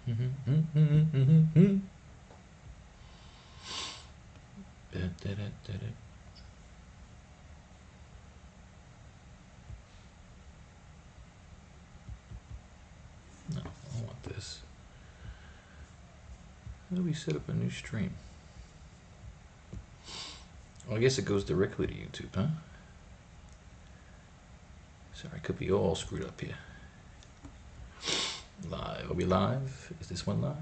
No, I want this. How do we set up a new stream? Well, I guess it goes directly to YouTube, huh? Sorry, I could be all screwed up here. Live. Are we live? Is this one live?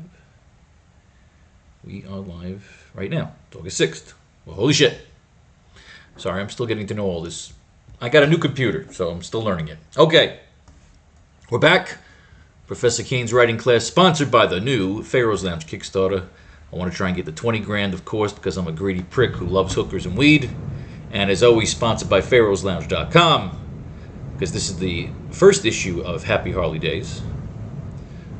We are live right now. It's August 6th. Well, holy shit. Sorry, I'm still getting to know all this. I got a new computer, so I'm still learning it. Okay. We're back. Professor Kane's writing class, sponsored by the new Pharaoh's Lounge Kickstarter. I want to try and get the 20 grand, of course, because I'm a greedy prick who loves hookers and weed. And as always, sponsored by pharaohslounge.com, because this is the first issue of Happy Harley Days.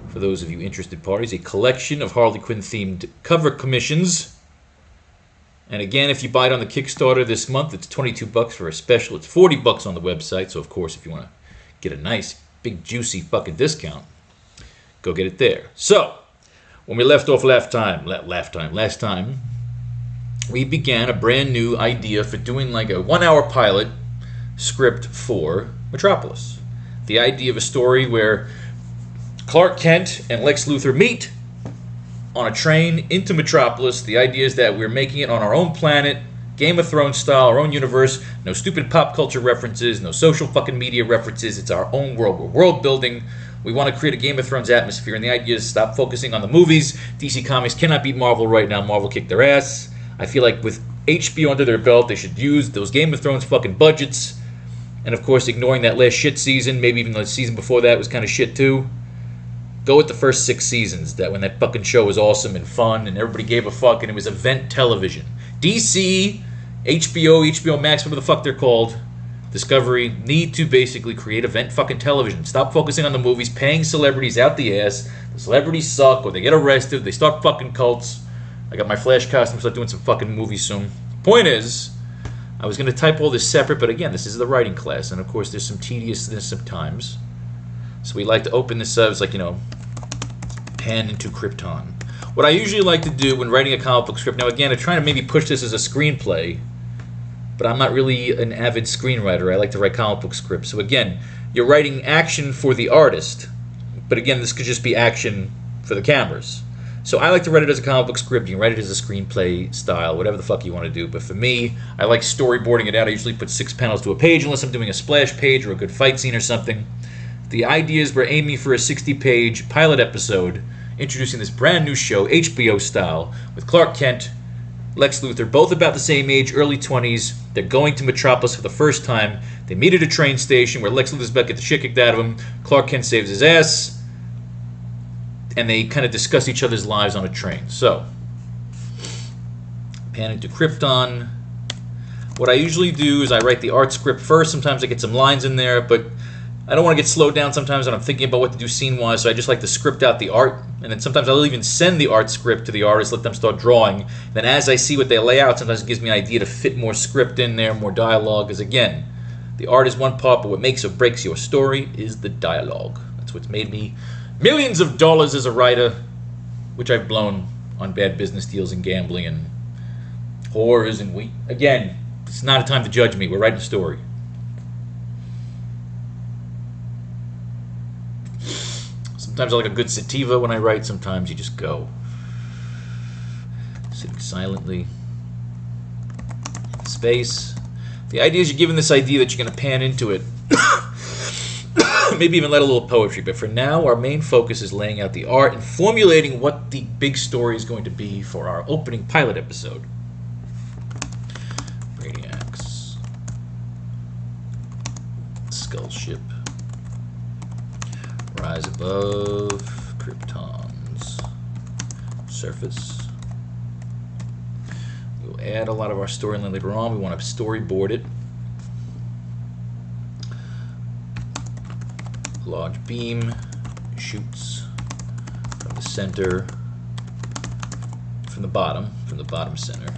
For those of you interested parties, a collection of Harley Quinn themed cover commissions. And again, if you buy it on the Kickstarter this month, it's $22 for a special. It's $40 on the website. So of course, if you want to get a nice, big, juicy fucking discount, go get it there. So when we left off last time, we began a brand new idea for doing like a 1-hour pilot script for Metropolis. The idea of a story where Clark Kent and Lex Luthor meet on a train into Metropolis. The idea is that we're making it on our own planet, Game of Thrones style, our own universe. No stupid pop culture references, no social fucking media references. It's our own world. We're world building. We want to create a Game of Thrones atmosphere, and the idea is stop focusing on the movies. DC Comics cannot beat Marvel right now. Marvel kicked their ass. I feel like with HBO under their belt, they should use those Game of Thrones fucking budgets. And of course, ignoring that last shit season, maybe even the season before that was kind of shit too. Go with the first 6 seasons, that when that fucking show was awesome and fun and everybody gave a fuck and it was event television. DC, HBO Max, whatever the fuck they're called, Discovery, need to basically create event fucking television. Stop focusing on the movies, paying celebrities out the ass. The celebrities suck, or they get arrested, they start fucking cults. I got my Flash costume, start doing some fucking movies soon. Point is, I was going to type all this separate, but again, this is the writing class, and of course there's some tediousness sometimes. So we like to open this up, it's like, pan into Krypton. What I usually like to do when writing a comic book script, now again, I'm trying to maybe push this as a screenplay, but I'm not really an avid screenwriter. I like to write comic book scripts. So again, you're writing action for the artist, but again, this could just be action for the cameras. So I like to write it as a comic book script. You can write it as a screenplay style, whatever the fuck you want to do. But for me, I like storyboarding it out. I usually put 6 panels to a page, unless I'm doing a splash page or a good fight scene or something. The idea is we're aiming for a 60-page pilot episode introducing this brand new show, HBO style, with Clark Kent, Lex Luthor, both about the same age, early 20s. They're going to Metropolis for the first time. They meet at a train station where Lex Luthor's about to get the shit kicked out of him. Clark Kent saves his ass. And they kind of discuss each other's lives on a train. So, pan into Krypton. What I usually do is I write the art script first. Sometimes I get some lines in there, but I don't want to get slowed down sometimes when I'm thinking about what to do scene-wise, so I just like to script out the art, and then sometimes I'll even send the art script to the artist, let them start drawing. Then as I see what they lay out, sometimes it gives me an idea to fit more script in there, more dialogue, because again, the art is one part, but what makes or breaks your story is the dialogue. That's what's made me millions of dollars as a writer, which I've blown on bad business deals and gambling and whores and again, it's not a time to judge me. We're writing a story. Sometimes I like a good sativa when I write. Sometimes you just go. Sitting silently. Space. The idea is you're given this idea that you're going to pan into it. Maybe even let a little poetry. But for now, our main focus is laying out the art and formulating what the big story is going to be for our opening pilot episode. Brainiacs. Skull Ship. Rise above Krypton's surface. We'll add a lot of our storyline later on. We want to storyboard it. Large beam shoots from the center, from the bottom center.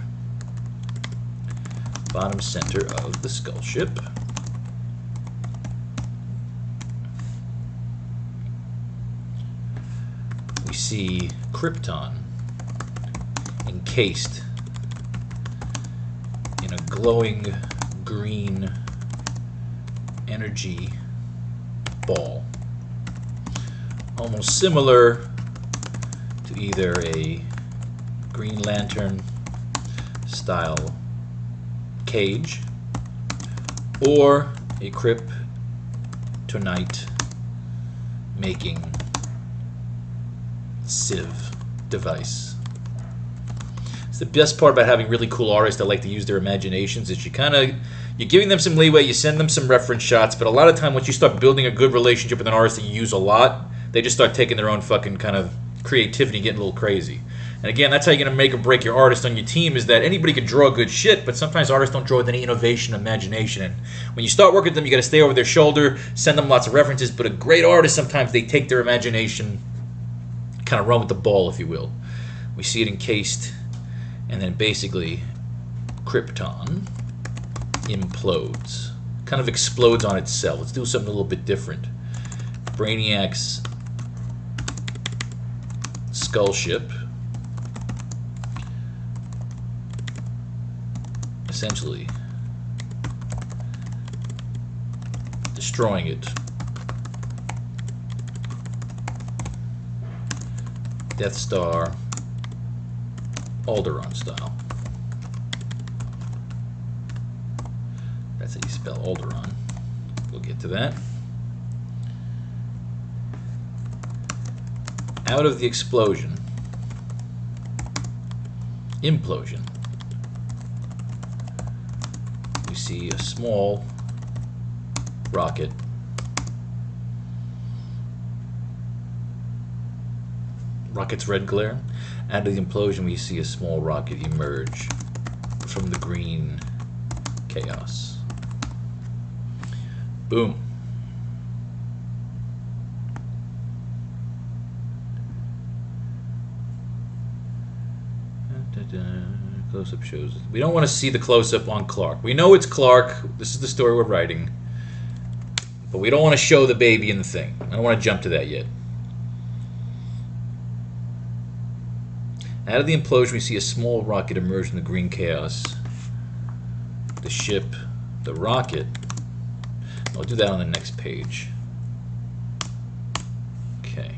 Bottom center of the skull ship. we see Krypton encased in a glowing green energy ball, almost similar to either a Green Lantern style cage or a kryptonite making sieve device. It's the best part about having really cool artists that like to use their imaginations is you're giving them some leeway, you send them some reference shots, but a lot of time once you start building a good relationship with an artist that you use a lot, they just start taking their own fucking kind of creativity, getting a little crazy. And again, that's how you're going to make or break your artist on your team, is that anybody can draw good shit, but sometimes artists don't draw with any innovation, imagination. And when you start working with them, you got to stay over their shoulder, send them lots of references, but a great artist, sometimes they take their imagination, kind of run with the ball, if you will. We see it encased, and then basically Krypton implodes. Kind of explodes on itself. Let's do something a little bit different. Brainiac's skull ship essentially destroying it. Death Star Alderaan style. That's how you spell Alderaan. We'll get to that. Out of the explosion, implosion, we see a small rocket rocket's red glare. Out of the implosion, we see a small rocket emerge from the green chaos. Boom. Close-up shows. We don't want to see the close-up on Clark. We know it's Clark. This is the story we're writing. But we don't want to show the baby in the thing. I don't want to jump to that yet. Out of the implosion, we see a small rocket emerge from the green chaos. The ship, the rocket. I'll do that on the next page. Okay.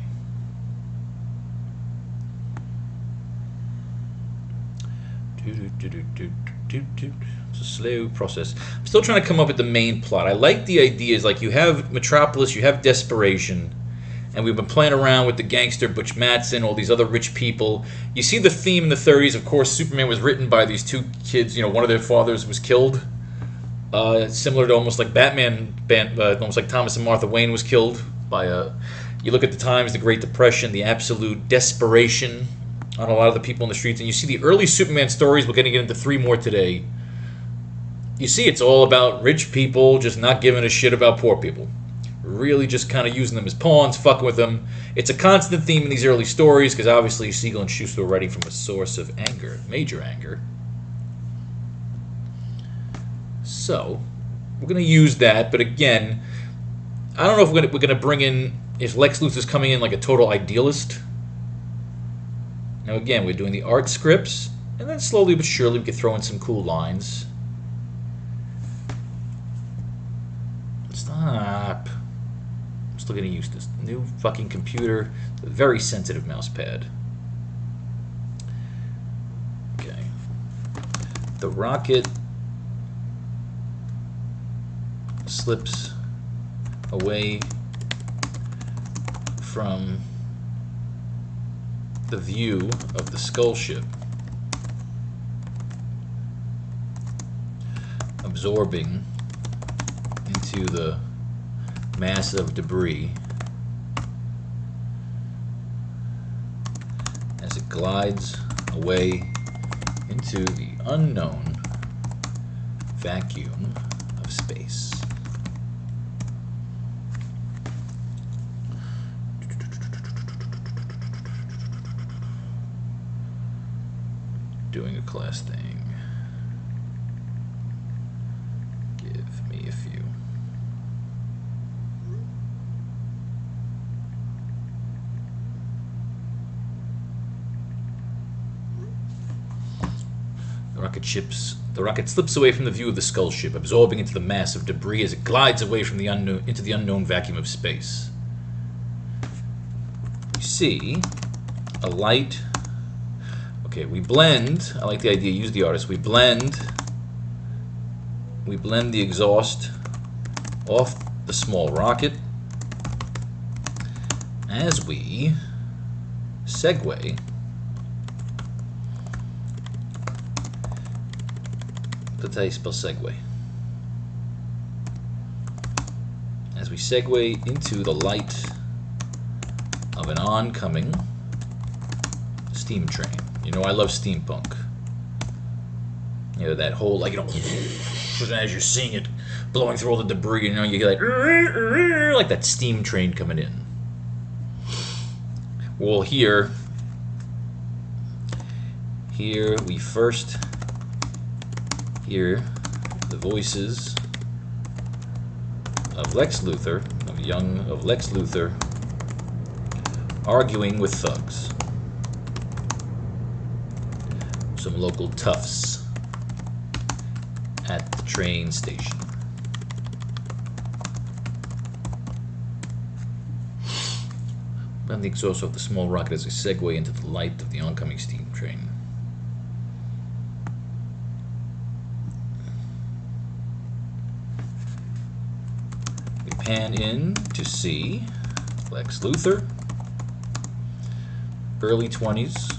It's a slow process. I'm still trying to come up with the main plot. I like the ideas, like you have Metropolis, you have Desperation, and we've been playing around with the gangster Butch Matson, all these other rich people. You see the theme in the 30s. Of course, Superman was written by these two kids. You know, one of their fathers was killed. Similar to almost like Batman, almost like Thomas and Martha Wayne was killed by a... You look at the times, the Great Depression, the absolute desperation on a lot of the people in the streets, and you see the early Superman stories. We're going to get into 3 more today. You see it's all about rich people just not giving a shit about poor people. Really just kind of using them as pawns, fucking with them. It's a constant theme in these early stories, because obviously Siegel and Schuster were writing from a source of anger, major anger. So, we're going to use that, but again, I don't know if we're going to bring in, if Lex Luthor's coming in like a total idealist. Now again, we're doing the art scripts, and then slowly but surely we can throw in some cool lines. Stop. I'm still getting used to this new fucking computer, a very sensitive mouse pad. Okay. The rocket slips away from the view of the skull ship, absorbing into the mass of debris as it glides away into the unknown vacuum of space. Doing a class thing. Give me a few. The rocket slips away from the view of the skull ship, absorbing into the mass of debris as it glides away from the unknown into the unknown vacuum of space. We see a light. Okay, we blend. I like the idea. Use the artist. We blend the exhaust off the small rocket as we segue that's how you spell segue. As we segue into the light of an oncoming steam train. You know, I love steampunk. You know, that whole, like, you know, as you're seeing it blowing through all the debris, you know, you get like that steam train coming in. Well, here we first hear the voices of Lex Luthor, of Lex Luthor, arguing with thugs. Some local toughs at the train station. And the exhaust of the small rocket as we segue into the light of the oncoming steam train. We pan in to see Lex Luthor, early 20s,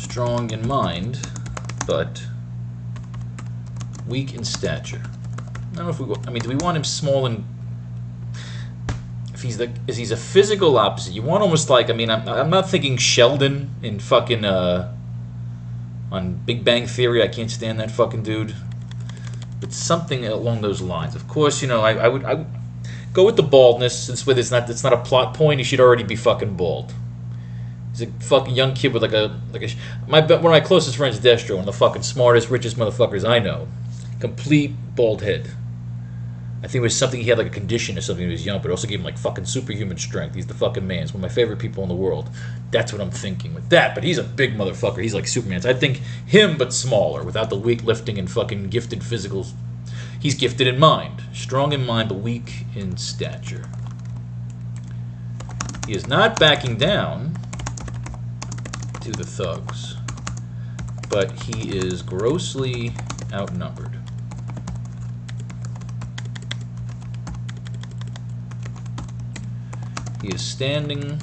strong in mind, but weak in stature. I don't know if we. I mean, do we want him small and? If he's a physical opposite, you want almost like. I mean, I'm not thinking Sheldon in fucking on Big Bang Theory. I can't stand that fucking dude. But something along those lines. Of course, you know, I would go with the baldness, since it's not a plot point. He should already be fucking bald. He's a fucking young kid with one of my closest friends, Destro, one of the fucking smartest, richest motherfuckers I know. Complete bald head. I think it was something he had, like a condition or something when he was young, but it also gave him like fucking superhuman strength. He's the fucking man. He's one of my favorite people in the world. That's what I'm thinking with that. But he's a big motherfucker. He's like Superman. So I think him, but smaller, without the weightlifting and fucking gifted physicals. He's gifted in mind, strong in mind, but weak in stature. He is not backing down to the thugs, but he is grossly outnumbered. He is standing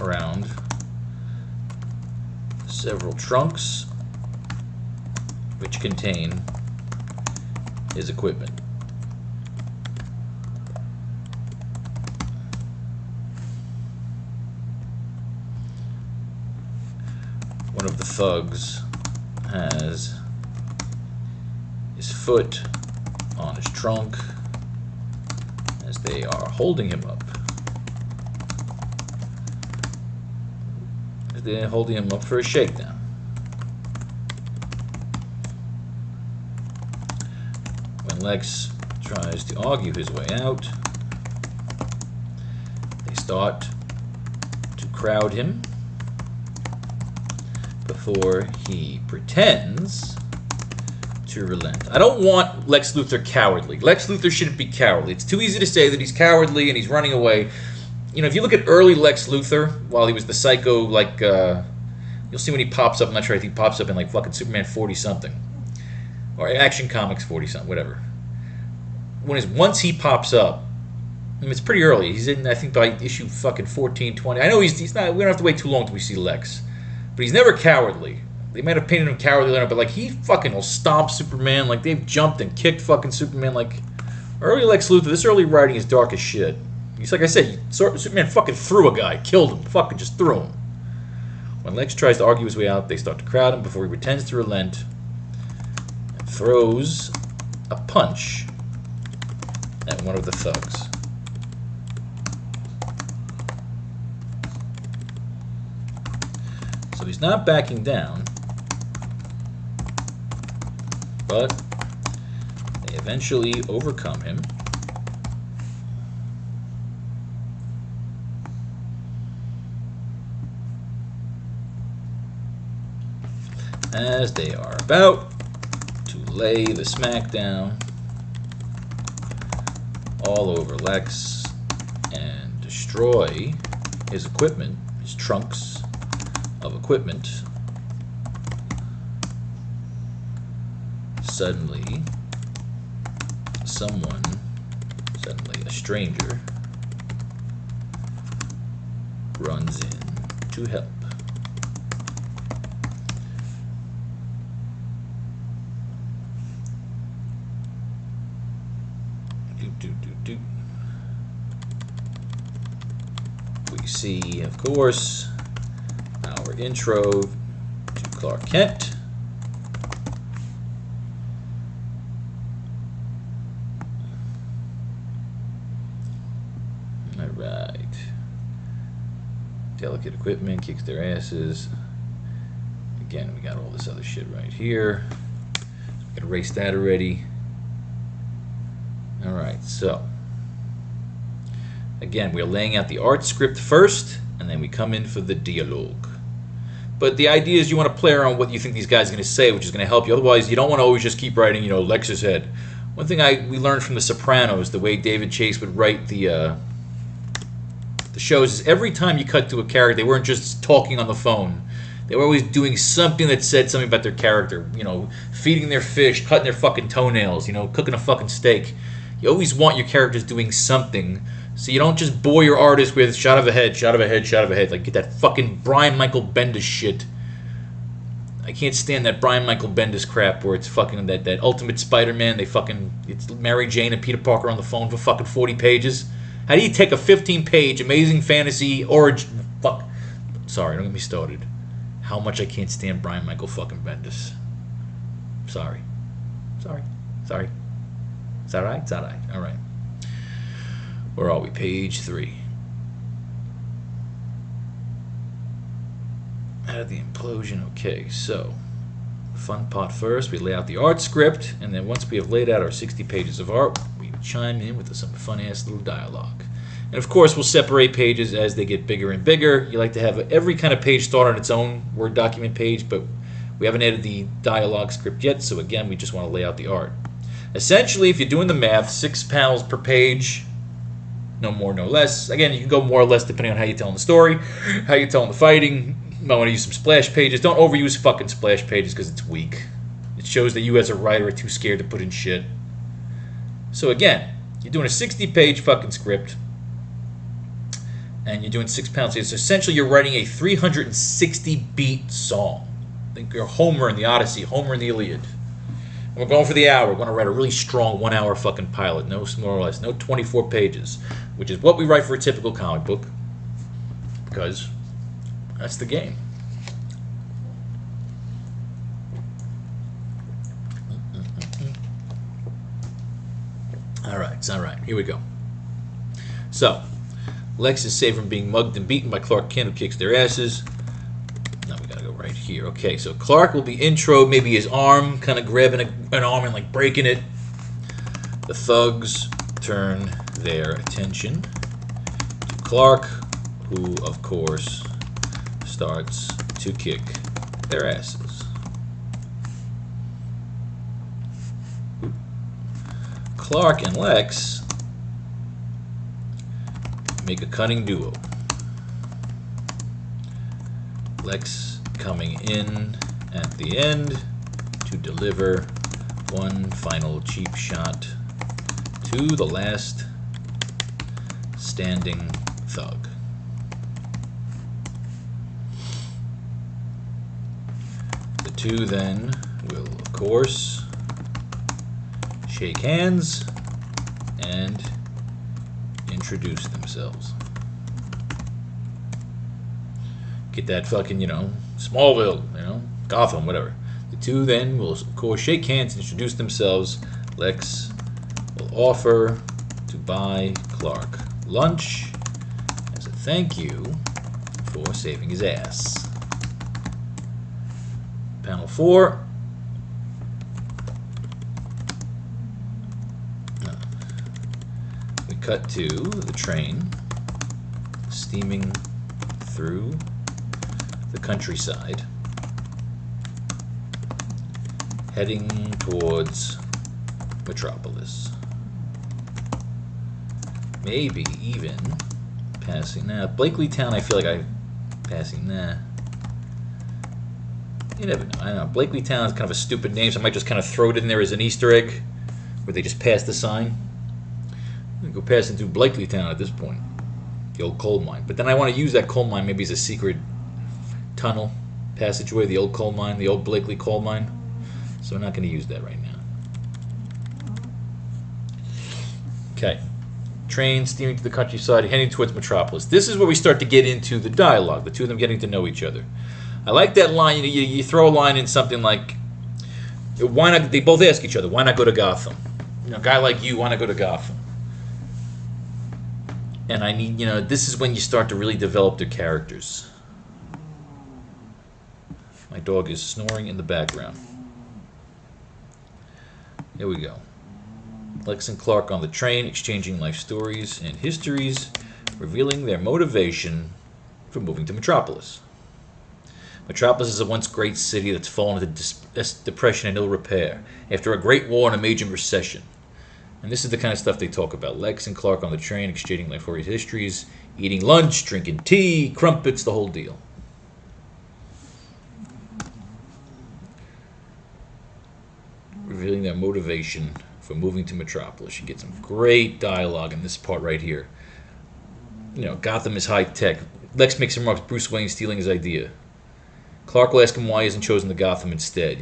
around several trunks which contain his equipment. One of the thugs has his foot on his trunk as they are holding him up. They're holding him up for a shakedown. When Lex tries to argue his way out, they start to crowd him before he pretends to relent. I don't want Lex Luthor cowardly. Lex Luthor shouldn't be cowardly. It's too easy to say that he's cowardly and he's running away. You know, if you look at early Lex Luthor, while he was the psycho, like, you'll see when he pops up, I'm not sure if he pops up in, like, fucking Superman 40-something. Or Action Comics 40-something, whatever. Once he pops up, I mean, it's pretty early. He's in, I think, by issue fucking 14, 20. I know he's not, we don't have to wait too long till we see Lex. But he's never cowardly. They might have painted him cowardly later, but, like, he fucking will stomp Superman. Like, they've jumped and kicked fucking Superman. Like, early Lex Luthor, this early writing is dark as shit. He's like I said, Superman fucking threw a guy, killed him, fucking just threw him. When Lex tries to argue his way out, they start to crowd him before he pretends to relent and throws a punch at one of the thugs. So he's not backing down, but they eventually overcome him. as they are about to lay the smackdown all over Lex and destroy his equipment, his trunks of equipment. Suddenly, a stranger, runs in to help. We see, of course, our intro to Clark Kent. All right. Delicate equipment kicks their asses. Again, we got all this other shit right here. We can erase that already. All right, so again, we're laying out the art script first, and then we come in for the dialogue. But the idea is you want to play around what you think these guys are going to say, which is going to help you. Otherwise, you don't want to always just keep writing, Lex's head. One thing we learned from The Sopranos, the way David Chase would write the shows, is every time you cut to a character, they weren't just talking on the phone. They were always doing something that said something about their character. Feeding their fish, cutting their fucking toenails, cooking a fucking steak. You always want your characters doing something, so you don't just bore your artist with shot of a head, shot of a head, shot of a head. Like, get that fucking Brian Michael Bendis shit. I can't stand that Brian Michael Bendis crap where it's fucking that Ultimate Spider-Man. It's Mary Jane and Peter Parker on the phone for fucking 40 pages. How do you take a 15-page Amazing Fantasy origin? Fuck. Sorry, don't get me started. How much I can't stand Brian Michael fucking Bendis. Sorry. Is that right? It's all right. All right. Where are we? Page 3. Out of the implosion. Okay, so fun part first. We lay out the art script, and then once we have laid out our 60 pages of art, we chime in with some fun-ass little dialogue. And of course, we'll separate pages as they get bigger and bigger. You like to have every kind of page start on its own Word document page, but we haven't added the dialogue script yet, so again, we just want to lay out the art. Essentially, if you're doing the math, 6 panels per page, no more, no less. Again, you can go more or less depending on how you're telling the story, how you're telling the fighting. You might want to use some splash pages. Don't overuse fucking splash pages because it's weak. It shows that you as a writer are too scared to put in shit. So again, you're doing a 60-page fucking script, and you're doing 6 panels. So essentially, you're writing a 360-beat song. Think you're Homer in the Odyssey, Homer in the Iliad. And we're going for the hour. We're going to write a really strong 1-hour fucking pilot. No more or less. No 24 pages, which is what we write for a typical comic book, because that's the game. All right. Here we go. So, Lex is saved from being mugged and beaten by Clark Kent, who kicks their asses. Now we gotta go right here. Okay, so Clark will be intro, maybe his arm, kind of grabbing an arm and like breaking it. The thugs turn their attention to Clark, who, of course, starts to kick their asses. Clark and Lex make a cunning duo. Lex coming in at the end to deliver one final cheap shot to the last standing thug. The two then will, of course, shake hands and introduce themselves. Get that fucking, Smallville, Gotham, whatever. The two then will, of course, shake hands and introduce themselves. Lex will offer to buy Clark lunch as a thank you for saving his ass. Panel 4. We cut to the train steaming through the countryside. heading towards Metropolis. Maybe even passing. Nah, Blakely Town, I feel like I'm passing. Nah. You never know. I don't know. Blakely Town is kind of a stupid name, so I might just kind of throw it in there as an Easter egg where they just pass the sign. I'm going to go passing through Blakely Town at this point. The old coal mine. But then I want to use that coal mine maybe as a secret tunnel passageway, the old coal mine, the old Blakely coal mine. So we're not going to use that right now. Okay. Train steaming to the countryside, heading towards Metropolis. This is where we start to get into the dialogue, the two of them getting to know each other. I like that line. You throw a line in something like, why not? They both ask each other, why not go to Gotham? You know, a guy like you, why not go to Gotham? And I need, this is when you start to really develop their characters. My dog is snoring in the background. Here we go. Lex and Clark on the train, exchanging life stories and histories, revealing their motivation for moving to Metropolis. Metropolis is a once great city that's fallen into depression and ill repair after a great war and a major recession. And this is the kind of stuff they talk about. Lex and Clark on the train, exchanging life stories, histories, eating lunch, drinking tea, crumpets, the whole deal. Revealing their motivation for moving to Metropolis. You get some great dialogue in this part right here. Gotham is high tech. Lex makes some remarks. Bruce Wayne stealing his idea. Clark will ask him why he hasn't chosen the Gotham instead.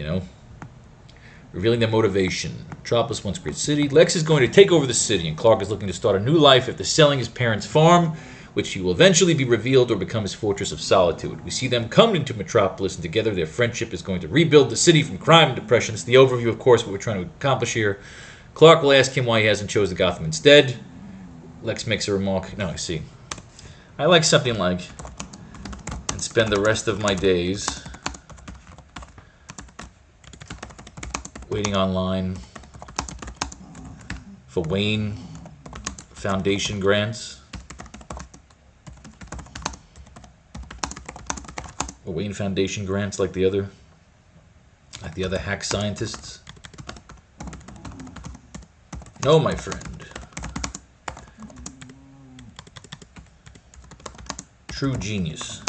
Revealing their motivation. Metropolis, once great city. Lex is going to take over the city, and Clark is looking to start a new life after selling his parents' farm, which he will eventually be revealed or become his fortress of solitude. We see them come into Metropolis, and together their friendship is going to rebuild the city from crime and depression. It's the overview, of course, what we're trying to accomplish here. Clark will ask him why he hasn't chosen Gotham instead. Lex makes a remark. No, I see. I like something like, and spend the rest of my days waiting online for Wayne Foundation grants. Or Wayne Foundation grants like the other hack scientists. No, my friend. True genius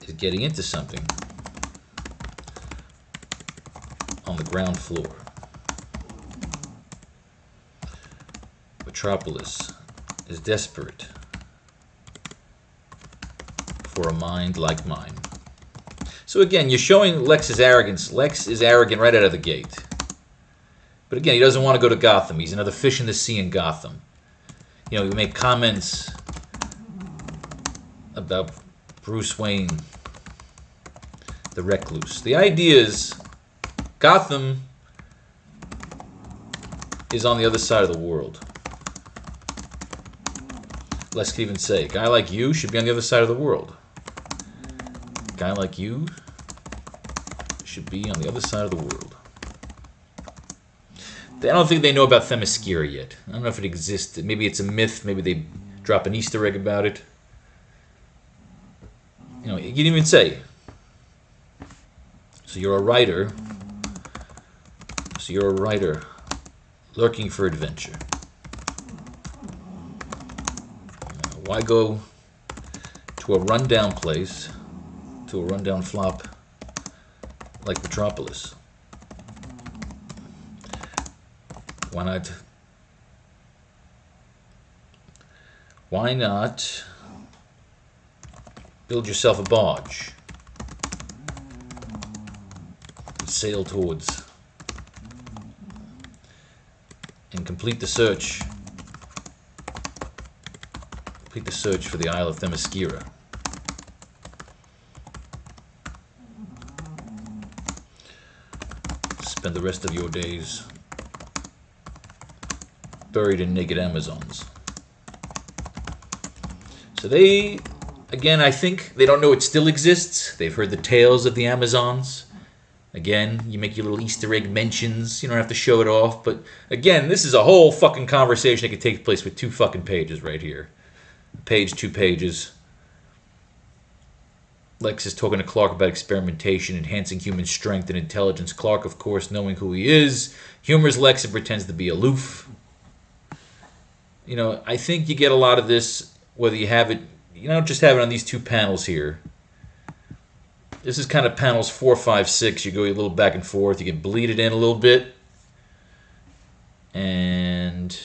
is getting into something on the ground floor. Metropolis is desperate for a mind like mine. So again, you're showing Lex's arrogance. Lex is arrogant right out of the gate. But again, he doesn't want to go to Gotham. He's another fish in the sea in Gotham. He make comments about Bruce Wayne, the recluse. The idea is Gotham is on the other side of the world. Lex could even say, a guy like you should be on the other side of the world. A guy like you should be on the other side of the world. I don't think they know about Themyscira yet. I don't know if it exists. Maybe it's a myth. Maybe they drop an Easter egg about it. You didn't even say. So you're a writer. Lurking for adventure. Why go to a rundown place, to a rundown flop like Metropolis? Why not build yourself a barge and sail towards and complete the search for the Isle of Themyscira. Spend the rest of your days buried in naked Amazons. So they, again, I think they don't know it still exists. They've heard the tales of the Amazons. Again, you make your little Easter egg mentions. You don't have to show it off. But again, this is a whole fucking conversation that could take place with 2 fucking pages right here. A page, 2 pages. Lex is talking to Clark about experimentation, enhancing human strength and intelligence. Clark, of course, knowing who he is, humors Lex and pretends to be aloof. You know, I think you get a lot of this, whether you have it, you don't just have it on these two panels here. This is kind of panels 4, 5, 6. You go a little back and forth. You can bleed it in a little bit. And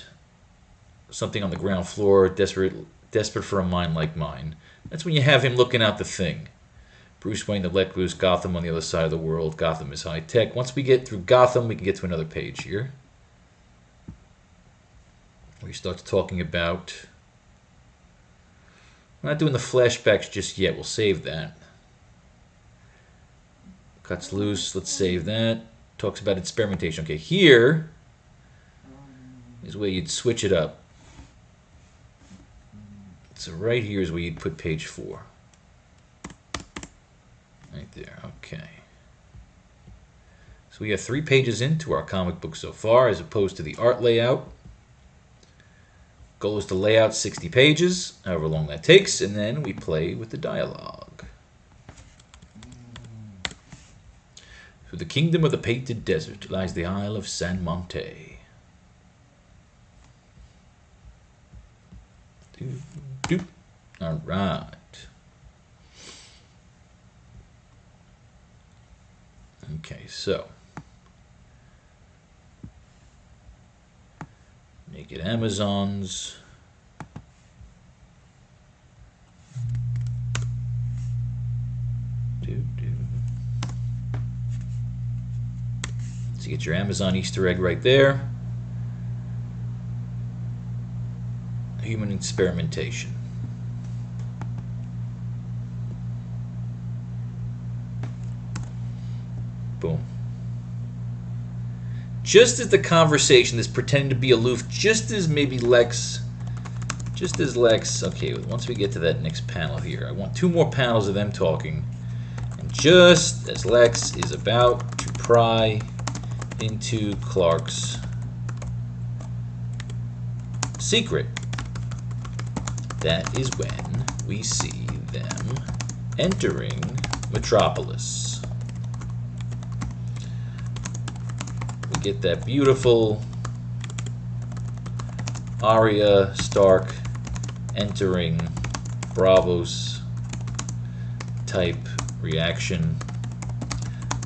something on the ground floor, desperate for a mind like mine. That's when you have him looking out the thing. Bruce Wayne, the Lex Luthor, Gotham on the other side of the world. Gotham is high tech. Once we get through Gotham, we can get to another page here. We start talking about... We're not doing the flashbacks just yet. We'll save that. Cuts loose. Let's save that. Talks about experimentation. Okay, here is where you'd switch it up. So right here is where you'd put page 4. Right there. Okay. So we have 3 pages into our comic book so far, as opposed to the art layout. Goal is to lay out 60 pages, however long that takes, and then we play with the dialogue. Through the kingdom of the painted desert lies the Isle of San Monte. All right. Okay, so Naked Amazons. So you get your Amazon Easter egg right there. Human experimentation. Boom. Just as the conversation is pretending to be aloof, just as maybe Lex, okay, once we get to that next panel here, I want 2 more panels of them talking. And just as Lex is about to pry into Clark's secret, that is when we see them entering Metropolis. We get that beautiful Arya Stark entering Bravos type reaction,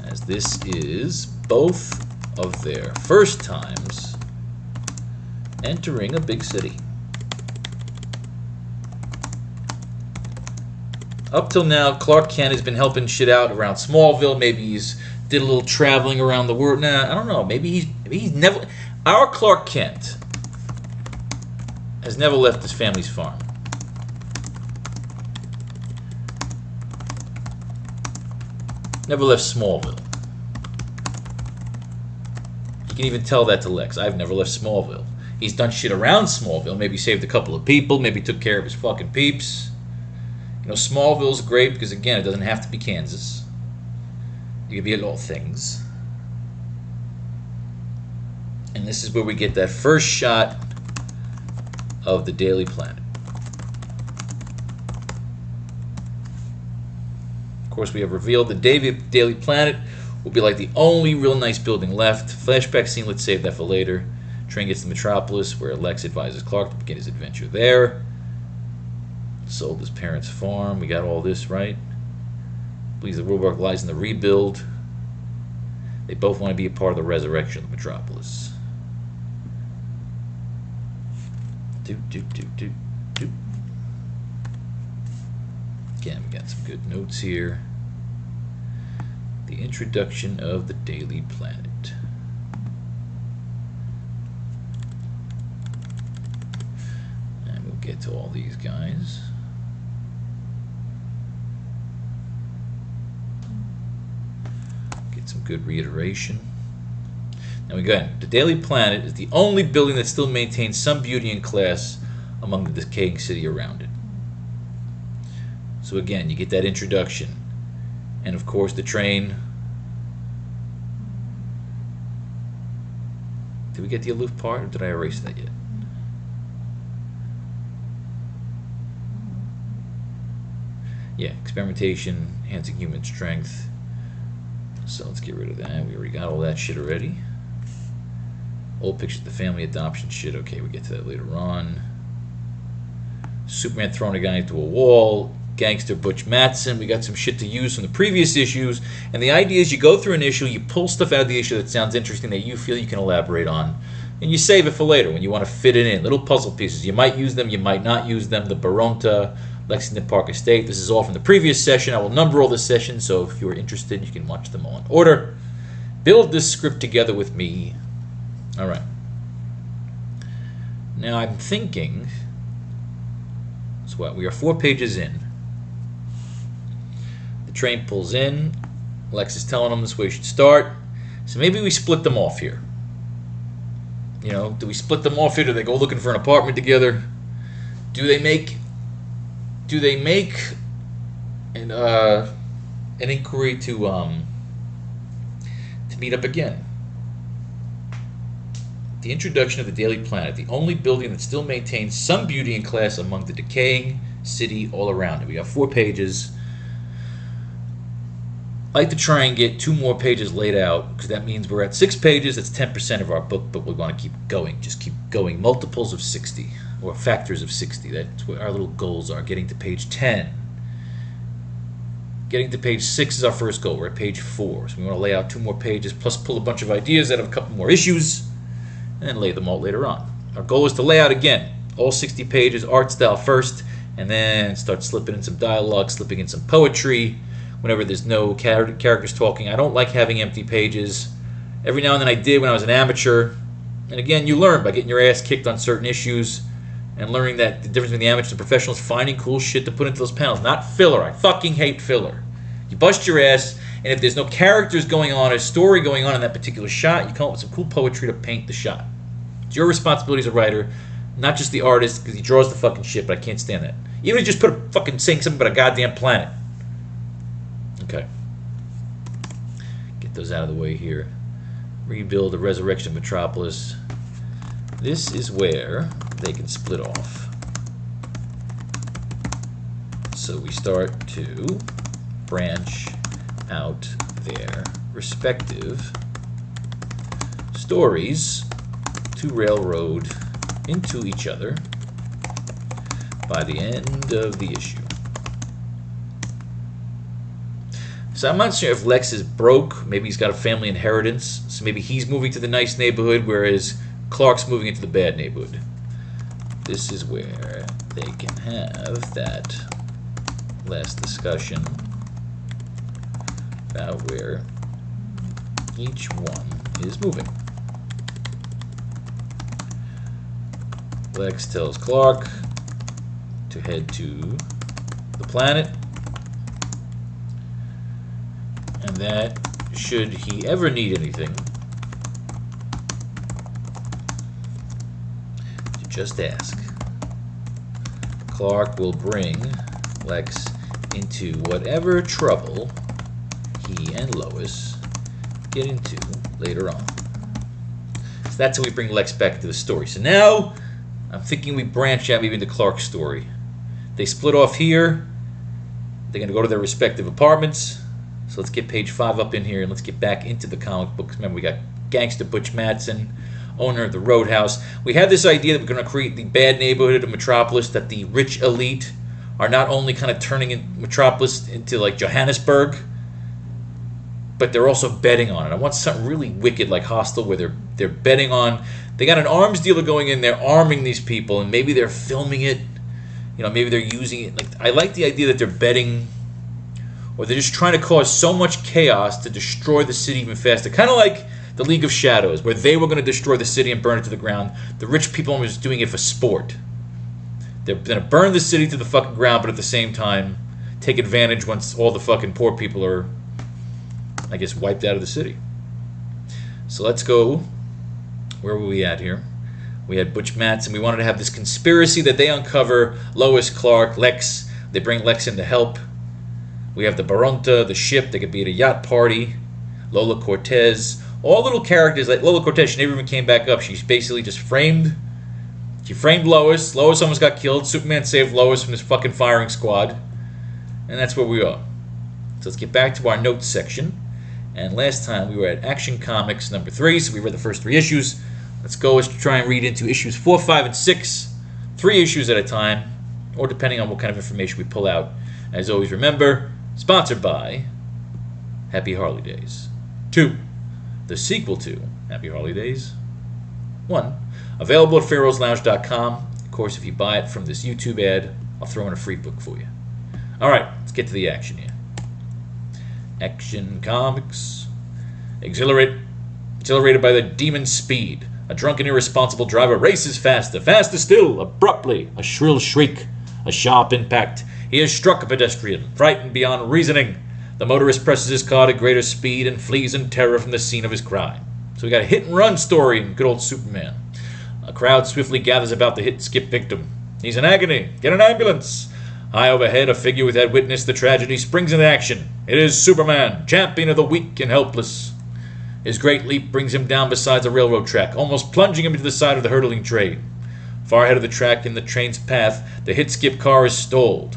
as this is both of their first times entering a big city. Up till now, Clark Kent has been helping shit out around Smallville. Maybe he's did a little traveling around the world. Nah, I don't know. Maybe he's never... Our Clark Kent has never left his family's farm. Never left Smallville. You can even tell that to Lex. I've never left Smallville. He's done shit around Smallville. Maybe saved a couple of people. Maybe took care of his fucking peeps. You know, Smallville's great because, again, it doesn't have to be Kansas. You can be a lot of things. And this is where we get that first shot of the Daily Planet. Of course, we have revealed the Daily Planet will be like the only real nice building left. Flashback scene, let's save that for later. Train gets to Metropolis, where Lex advises Clark to begin his adventure there. Sold his parents' farm. We got all this, right? Believes the roadblock lies in the rebuild. They both want to be a part of the resurrection of Metropolis. Again, we got some good notes here. The introduction of the Daily Planet. And we'll get to all these guys. Some good reiteration. Now again, the Daily Planet is the only building that still maintains some beauty and class among the decaying city around it. So again, you get that introduction. And of course the train. Did we get the aloof part, or did I erase that yet? Yeah, experimentation, enhancing human strength. So let's get rid of that. We already got all that shit already. Old pictures of the family adoption shit. Okay, we get to that later on. Superman throwing a guy into a wall. Gangster Butch Matson. We got some shit to use from the previous issues. And the idea is you go through an issue, you pull stuff out of the issue that sounds interesting that you feel you can elaborate on. And you save it for later when you want to fit it in. Little puzzle pieces. You might use them, you might not use them. The Baronta, Lexington Park Estate. This is all from the previous session. I will number all the sessions, so if you're interested, you can watch them all in order. Build this script together with me. All right. Now I'm thinking, so what? We are 4 pages in. The train pulls in. Lex is telling them this way we should start. So maybe we split them off here. You know, do we split them off here? Do they go looking for an apartment together? Do they make an inquiry to meet up again? The introduction of the Daily Planet, the only building that still maintains some beauty and class among the decaying city all around it. We got 4 pages. I like to try and get 2 more pages laid out, because that means we're at 6 pages. That's 10% of our book, but we want to keep going. Just keep going. Multiples of 60, or factors of 60. That's what our little goals are. Getting to page 10. Getting to page 6 is our first goal. We're at page 4. So we want to lay out 2 more pages, plus pull a bunch of ideas out of a couple more issues, and then lay them out later on. Our goal is to lay out again all 60 pages, art style first, and then start slipping in some dialogue, slipping in some poetry whenever there's no characters talking. I don't like having empty pages. Every now and then I did when I was an amateur. And again, you learn by getting your ass kicked on certain issues and learning that the difference between the amateur and the professional is finding cool shit to put into those panels. Not filler. I fucking hate filler. You bust your ass, and if there's no characters going on, a story going on in that particular shot, you come up with some cool poetry to paint the shot. It's your responsibility as a writer, not just the artist, because he draws the fucking shit, but I can't stand that. Even if you just put a fucking saying something about a goddamn planet. Okay. Get those out of the way here. Rebuild the resurrection of Metropolis. This is where they can split off. So we start to branch out their respective stories to railroad into each other by the end of the issue. So I'm not sure if Lex is broke. Maybe he's got a family inheritance. So maybe he's moving to the nice neighborhood, whereas Clark's moving into the bad neighborhood. This is where they can have that last discussion about where each one is moving. Lex tells Clark to head to the planet, and that should he ever need anything, to just ask. Clark will bring Lex into whatever trouble he and Lois get into later on. So that's how we bring Lex back into the story. So now I'm thinking we branch out maybe into Clark's story. They split off here. They're going to go to their respective apartments. So let's get page 5 up in here and let's get back into the comic books. Remember, we got Gangster Butch Matson, owner of the Roadhouse. We have this idea that we're going to create the bad neighborhood of Metropolis, that the rich elite are not only kind of turning in Metropolis into like Johannesburg, but they're also betting on it. I want something really wicked like Hostel, where they're betting on. They got an arms dealer going in there, arming these people, and maybe they're filming it. You know, maybe they're using it. Like, I like the idea that they're betting, or they're just trying to cause so much chaos to destroy the city even faster. Kind of like the League of Shadows, where they were going to destroy the city and burn it to the ground. The rich people were just doing it for sport. They're going to burn the city to the fucking ground, but at the same time, take advantage once all the fucking poor people are, I guess, wiped out of the city. So let's go. Where were we at here? We had Butch Matson. We wanted to have this conspiracy that they uncover. Lois, Clark, Lex. They bring Lex in to help. We have the Baronta, the ship. They could be at a yacht party. Lola Cortez. All little characters. Like Lola Cortez, she never even came back up. She's basically just framed. She framed Lois. Lois almost got killed. Superman saved Lois from this fucking firing squad. And And that's where we are. So let's get back to our notes section. And last time we were at Action Comics number 3, so we read the first 3 issues. Let's go try and read into issues 4, 5, and 6. 3 issues at a time, or depending on what kind of information we pull out. As always, remember, sponsored by Happy Harley Days. 2, the sequel to Happy Harley Days. 1, available at pharaohslounge.com. Of course, if you buy it from this YouTube ad, I'll throw in a free book for you. Alright, let's get to the action here. Action Comics. Exhilarated by the demon speed, a drunken, irresponsible driver races faster still, abruptly, a shrill shriek, a sharp impact. He has struck a pedestrian, frightened beyond reasoning. The motorist presses his car to greater speed and flees in terror from the scene of his crime. So we got a hit-and-run story in good old Superman. A crowd swiftly gathers about the hit-skip victim. He's in agony. Get an ambulance. High overhead, a figure who had witnessed the tragedy springs into action. It is Superman, champion of the weak and helpless. His great leap brings him down beside the railroad track, almost plunging him into the side of the hurtling train. Far ahead of the track in the train's path, the hit-skip car is stalled.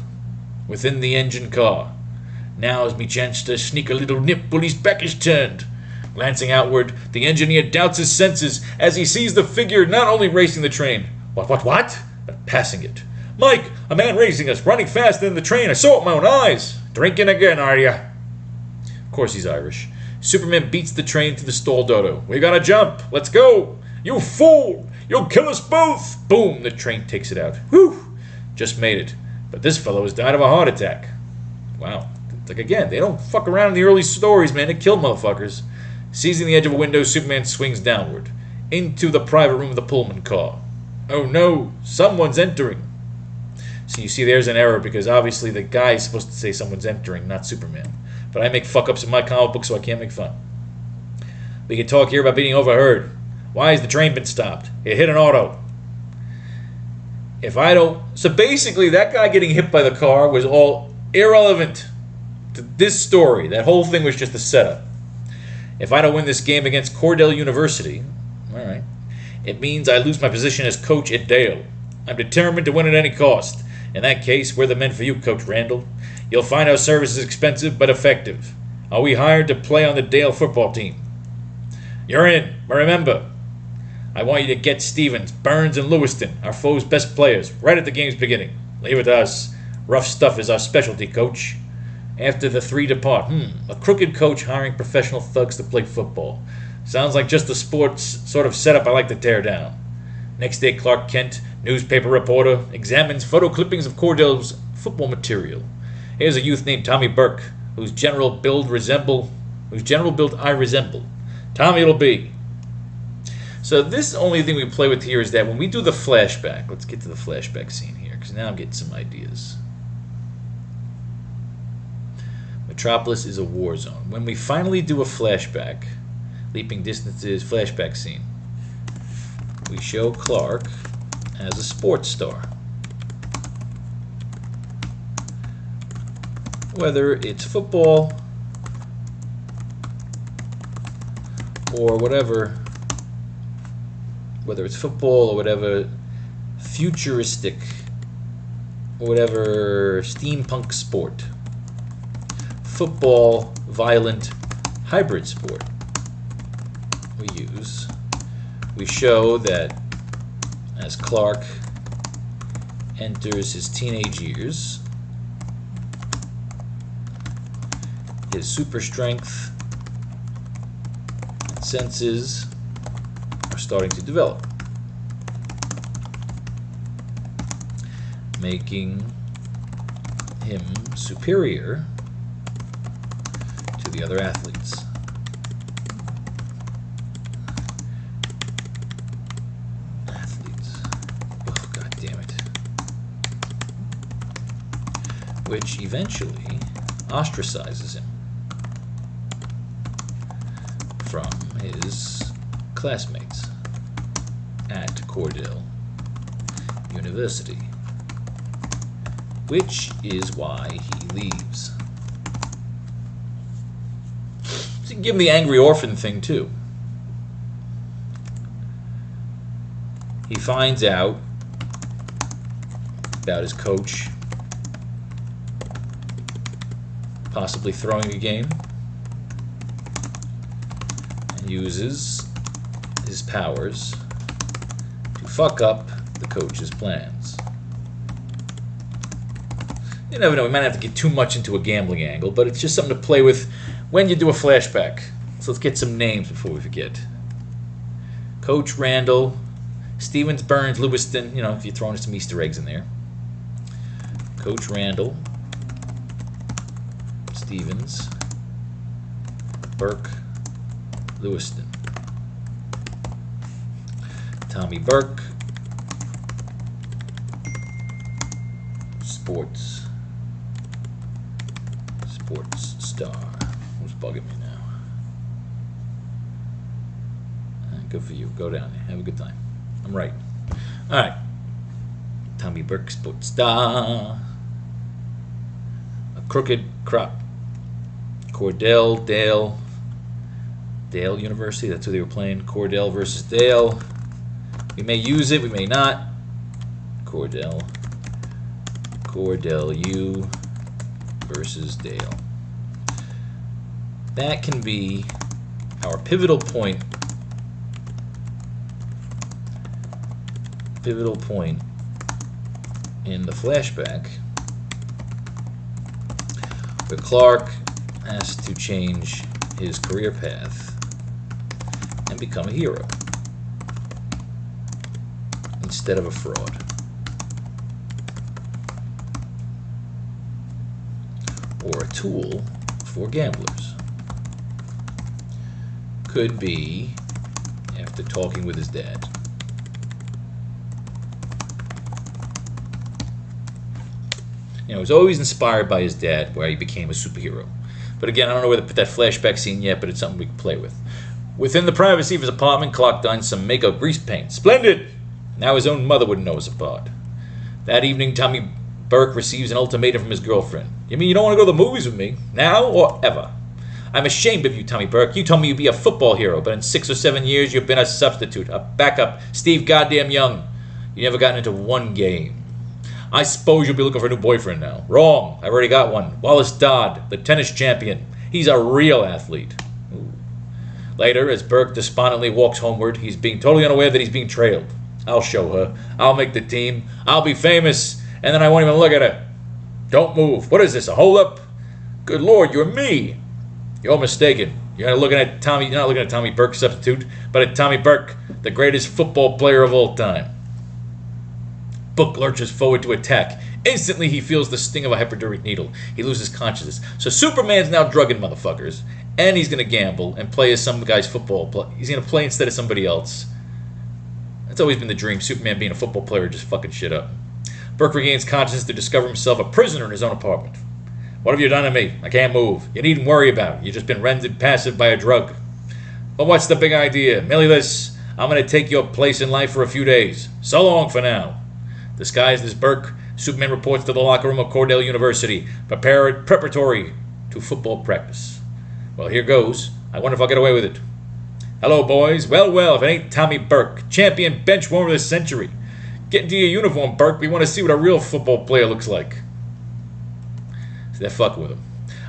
Within the engine car. Now's me chance to sneak a little nip while his back is turned. Glancing outward, the engineer doubts his senses as he sees the figure not only racing the train. What? But passing it. Mike, a man racing us, running faster than the train. I saw it with my own eyes. Drinking again, are ya? Of course he's Irish. Superman beats the train to the stalled auto. We gotta jump. Let's go. You fool! You'll kill us both! Boom! The train takes it out. Whew! Just made it. But this fellow has died of a heart attack. Wow. Like, again, they don't fuck around in the early stories, man. They kill motherfuckers. Seizing the edge of a window, Superman swings downward. Into the private room of the Pullman car. Oh no! Someone's entering. So you see there's an error because obviously the guy is supposed to say someone's entering, not Superman. But I make fuck-ups in my comic book, so I can't make fun. We can talk here about being overheard. Why has the train been stopped? It hit an auto. If I don't... So basically, that guy getting hit by the car was all irrelevant to this story. That whole thing was just a setup. If I don't win this game against Cordell University, alright, it means I lose my position as coach at Dale. I'm determined to win at any cost. In that case, we're the men for you, Coach Randall. You'll find our services expensive but effective. Are we hired to play on the Dale football team? You're in, but remember, I want you to get Stevens, Burns, and Lewiston, our foe's best players, right at the game's beginning. Leave it to us. Rough stuff is our specialty, Coach. After the 3 depart, a crooked coach hiring professional thugs to play football. Sounds like just the sports sort of setup I like to tear down. Next day, Clark Kent, newspaper reporter, examines photo clippings of Cordell's football material. Here's a youth named Tommy Burke, whose general build I resemble. Tommy it'll be. So this only thing we play with here is that when we do the flashback, let's get to the flashback scene here, because now I'm getting some ideas. Metropolis is a war zone. When we finally do a flashback, leaping distances flashback scene, we show Clark as a sports star. Whether it's football or whatever, futuristic or whatever steampunk sport. Football, violent, hybrid sport. We show that as Clark enters his teenage years, his super strength and senses are starting to develop, making him superior to the other athletes. Oh, God damn it. Which eventually ostracizes him from his classmates at Cordell University, which is why he leaves. So you can give him the angry orphan thing too. He finds out about his coach possibly throwing a game, and uses his powers to fuck up the coach's plans. You never know, we might have to get too much into a gambling angle, but it's just something to play with when you do a flashback. So let's get some names before we forget. Coach Randall, Stevens, Burns, Lewiston, you know, if you're throwing some Easter eggs in there. Coach Randall, Stevens, Burke, Lewiston. Tommy Burke, Sports Star. Who's bugging me now? Good for you. Go down there. Have a good time. I'm right. All right. Tommy Burke, Sports Star. A Crooked Crop. Cordell, Dale University. That's who they were playing. Cordell versus Dale. We may use it. We may not. Cordell U versus Dale. That can be our pivotal point. Pivotal point in the flashback where Clark has to change his career path and become a hero instead of a fraud. Or a tool for gamblers. Could be after talking with his dad. You know, he was always inspired by his dad, where he became a superhero. But again, I don't know where to put that flashback scene yet, but it's something we can play with. Within the privacy of his apartment, Clark donned some makeup grease paint. Splendid! Now his own mother wouldn't know us apart. That evening, Tommy Burke receives an ultimatum from his girlfriend. You mean you don't want to go to the movies with me? Now or ever? I'm ashamed of you, Tommy Burke. You told me you'd be a football hero, but in 6 or 7 years, you've been a substitute, a backup, Steve goddamn Young. You never gotten into one game. I suppose you'll be looking for a new boyfriend now. Wrong. I've already got one. Wallace Dodd, the tennis champion. He's a real athlete. Ooh. Later, as Burke despondently walks homeward, he's being totally unaware that he's being trailed. I'll show her. I'll make the team. I'll be famous. And then I won't even look at her. Don't move. What is this, a hold-up? Good Lord, you're me. You're mistaken. You're not looking at Tommy Burke, substitute, but at Tommy Burke, the greatest football player of all time. Book lurches forward to attack. Instantly, he feels the sting of a hypodermic needle. He loses consciousness. So Superman's now drugging motherfuckers, and he's going to gamble and play as some guy's football player. He's going to play instead of somebody else. That's always been the dream, Superman being a football player, just fucking shit up. Burke regains consciousness to discover himself a prisoner in his own apartment. What have you done to me? I can't move. You needn't worry about it. You've just been rendered passive by a drug. But what's the big idea? Merely this. I'm going to take your place in life for a few days. So long for now. Disguised as Burke, Superman reports to the locker room of Cordell University, preparatory to football practice. Well, here goes. I wonder if I'll get away with it. Hello, boys. Well, if it ain't Tommy Burke, champion bench warmer of the century. Get into your uniform, Burke. We want to see what a real football player looks like. So they're fucking with him.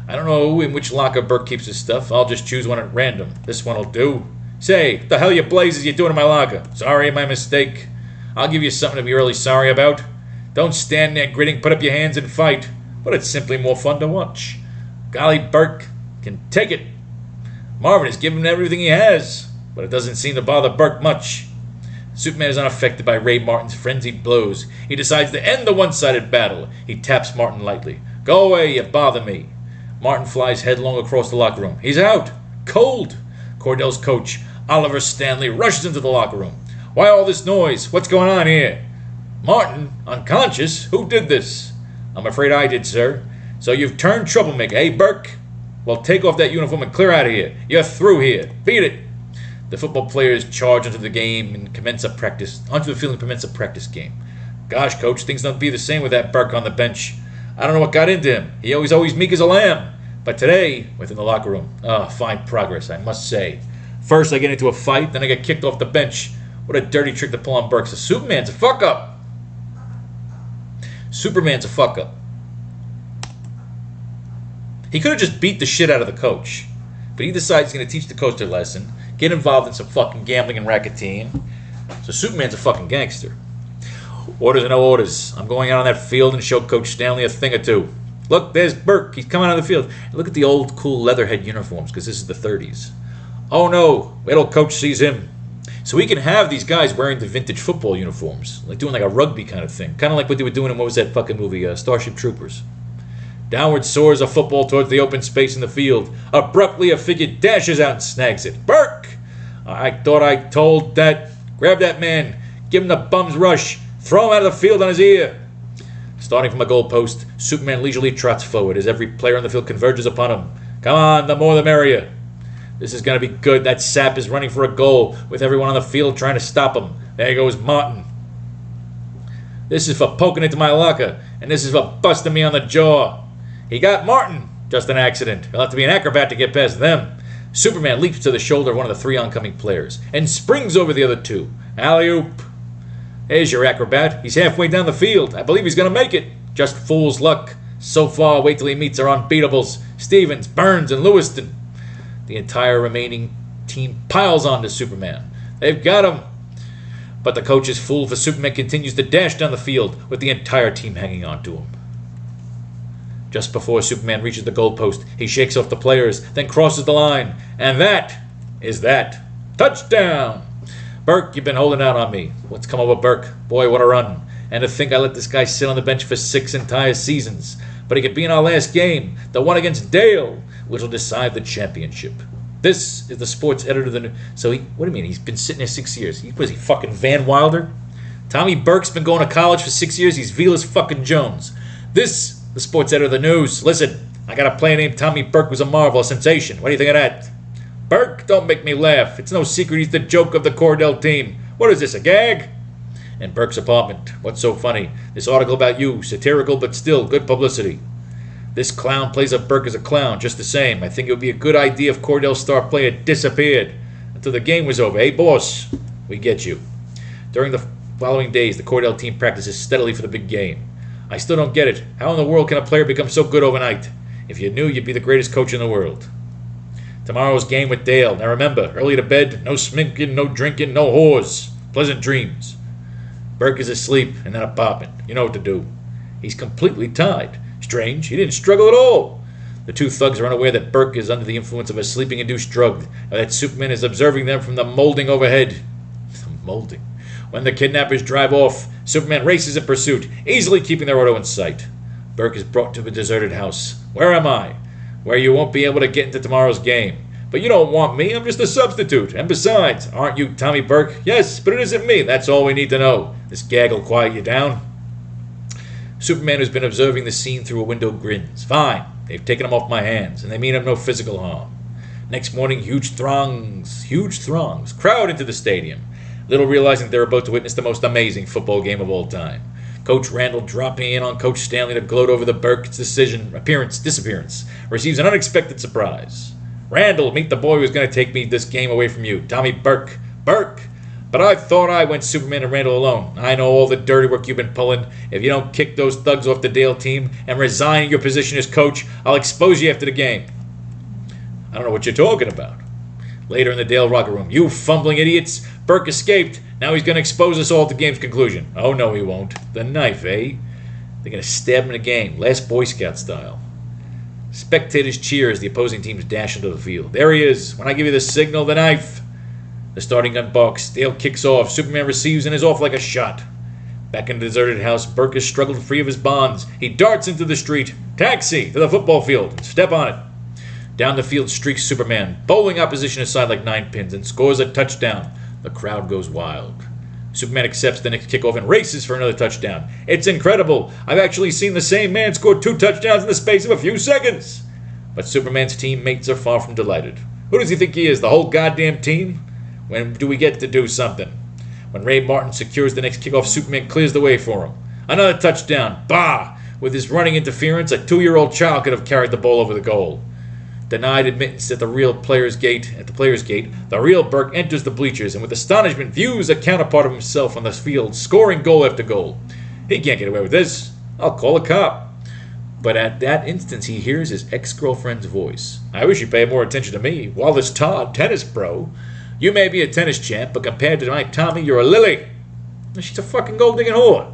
I don't know in which locker Burke keeps his stuff. I'll just choose one at random. This one'll do. Say, what the hell you blazes you doing in my locker? Sorry, my mistake. I'll give you something to be really sorry about. Don't stand there gritting, put up your hands and fight. But it's simply more fun to watch. Golly, Burke can take it. Marvin has given him everything he has, but it doesn't seem to bother Burke much. Superman is unaffected by Ray Martin's frenzied blows. He decides to end the one-sided battle. He taps Martin lightly. Go away, you bother me. Martin flies headlong across the locker room. He's out. Cold. Cordell's coach, Oliver Stanley, rushes into the locker room. Why all this noise? What's going on here? Martin, unconscious? Who did this? I'm afraid I did, sir. So you've turned troublemaker, eh, Burke? Well, take off that uniform and clear out of here. You're through here. Beat it. The football players charge onto the game and commence a practice game. Gosh, coach, things don't be the same with that Burke on the bench. I don't know what got into him. He always meek as a lamb. But today, within the locker room, fine progress, I must say. First, I get into a fight, then I get kicked off the bench. What a dirty trick to pull on Burke. So Superman's a fuck-up. Superman's a fuck-up. He could have just beat the shit out of the coach. But he decides he's going to teach the coach a lesson, get involved in some fucking gambling and racketeering. So Superman's a fucking gangster. Orders or no orders. I'm going out on that field and show Coach Stanley a thing or two. Look, there's Burke. He's coming out of the field. And look at the old, cool Leatherhead uniforms, because this is the 30s. Oh no, wait till Coach sees him. So we can have these guys wearing the vintage football uniforms, like doing like a rugby kind of thing. Kind of like what they were doing in, what was that fucking movie, Starship Troopers. Downward soars a football towards the open space in the field. Abruptly, a figure dashes out and snags it. Burke! I thought I told that. Grab that man. Give him the bum's rush. Throw him out of the field on his ear. Starting from a goalpost, Superman leisurely trots forward as every player on the field converges upon him. Come on, the more the merrier. This is going to be good. That sap is running for a goal with everyone on the field trying to stop him. There goes Martin. This is for poking into my locker, and this is for busting me on the jaw. He got Martin. Just an accident. He'll have to be an acrobat to get past them. Superman leaps to the shoulder of one of the 3 oncoming players and springs over the other 2. Alley-oop. There's your acrobat. He's halfway down the field. I believe he's going to make it. Just fool's luck. So far, wait till he meets our unbeatables. Stevens, Burns, and Lewiston. The entire remaining team piles on to Superman. They've got him. But the coach is fooled, for Superman continues to dash down the field with the entire team hanging on to him. Just before Superman reaches the goalpost, he shakes off the players, then crosses the line. And that is that. Touchdown! Burke, you've been holding out on me. What's come over Burke? Boy, what a run. And to think I let this guy sit on the bench for 6 entire seasons. But he could be in our last game, the one against Dale, which will decide the championship. This is the sports editor of the... So, what do you mean? He's been sitting there 6 years. Was he fucking Van Wilder? Tommy Burke's been going to college for 6 years. He's Velas fucking Jones. This, the sports editor of the news. Listen, I got a player named Tommy Burke who's a marvel, a sensation. What do you think of that? Burke, don't make me laugh. It's no secret he's the joke of the Cordell team. What is this, a gag? In Burke's apartment. What's so funny? This article about you. Satirical, but still good publicity. This clown plays up Burke as a clown, just the same. I think it would be a good idea if Cordell's star player disappeared until the game was over. Hey, boss, we get you. During the following days, the Cordell team practices steadily for the big game. I still don't get it. How in the world can a player become so good overnight? If you knew, you'd be the greatest coach in the world. Tomorrow's game with Dale. Now remember, early to bed, no sminking, no drinking, no whores. Pleasant dreams. Burke is asleep in that apartment. You know what to do. He's completely tied. Strange, he didn't struggle at all. The 2 thugs are unaware that Burke is under the influence of a sleeping-induced drug, and that Superman is observing them from the molding overhead. The molding. When the kidnappers drive off, Superman races in pursuit, easily keeping their auto in sight. Burke is brought to a deserted house. Where am I? Where you won't be able to get into tomorrow's game. But you don't want me, I'm just a substitute. And besides, aren't you Tommy Burke? Yes, but it isn't me. That's all we need to know. This gag will quiet you down. Superman, who's been observing the scene through a window, grins. Fine, they've taken him off my hands, and they mean him no physical harm. Next morning, huge throngs crowd into the stadium, little realizing they're about to witness the most amazing football game of all time. Coach Randall, dropping in on Coach Stanley to gloat over the Burke's disappearance, receives an unexpected surprise. Randall, meet the boy who's going to take this game away from you, Tommy Burke. Burke! But I thought I went Superman and Randall alone. I know all the dirty work you've been pulling. If you don't kick those thugs off the Dale team and resign your position as coach, I'll expose you after the game. I don't know what you're talking about. Later in the Dale locker room, you fumbling idiots. Burke escaped. Now he's going to expose us all at the game's conclusion. Oh, no, he won't. The knife, eh? They're going to stab him in the game, last Boy Scout style. Spectators cheer as the opposing teams dash into the field. There he is. When I give you the signal, the knife. The starting gun barks. Dale kicks off. Superman receives and is off like a shot. Back in the deserted house, Burke has struggled free of his bonds. He darts into the street. Taxi to the football field. Step on it. Down the field streaks Superman, bowling opposition aside like 9 pins, and scores a touchdown. The crowd goes wild. Superman accepts the next kickoff and races for another touchdown. It's incredible. I've actually seen the same man score 2 touchdowns in the space of a few seconds. But Superman's teammates are far from delighted. Who does he think he is, the whole goddamn team? When do we get to do something? When Ray Martin secures the next kickoff, Superman clears the way for him. Another touchdown. Bah! With his running interference, a 2-year-old child could have carried the ball over the goal. Denied admittance at the player's gate, the real Burke enters the bleachers and with astonishment views a counterpart of himself on the field, scoring goal after goal. He can't get away with this. I'll call a cop. But at that instance, he hears his ex-girlfriend's voice. I wish you paid more attention to me. Wallace Todd, tennis pro. You may be a tennis champ, but compared to my Tommy, you're a lily. She's a fucking gold-digging whore.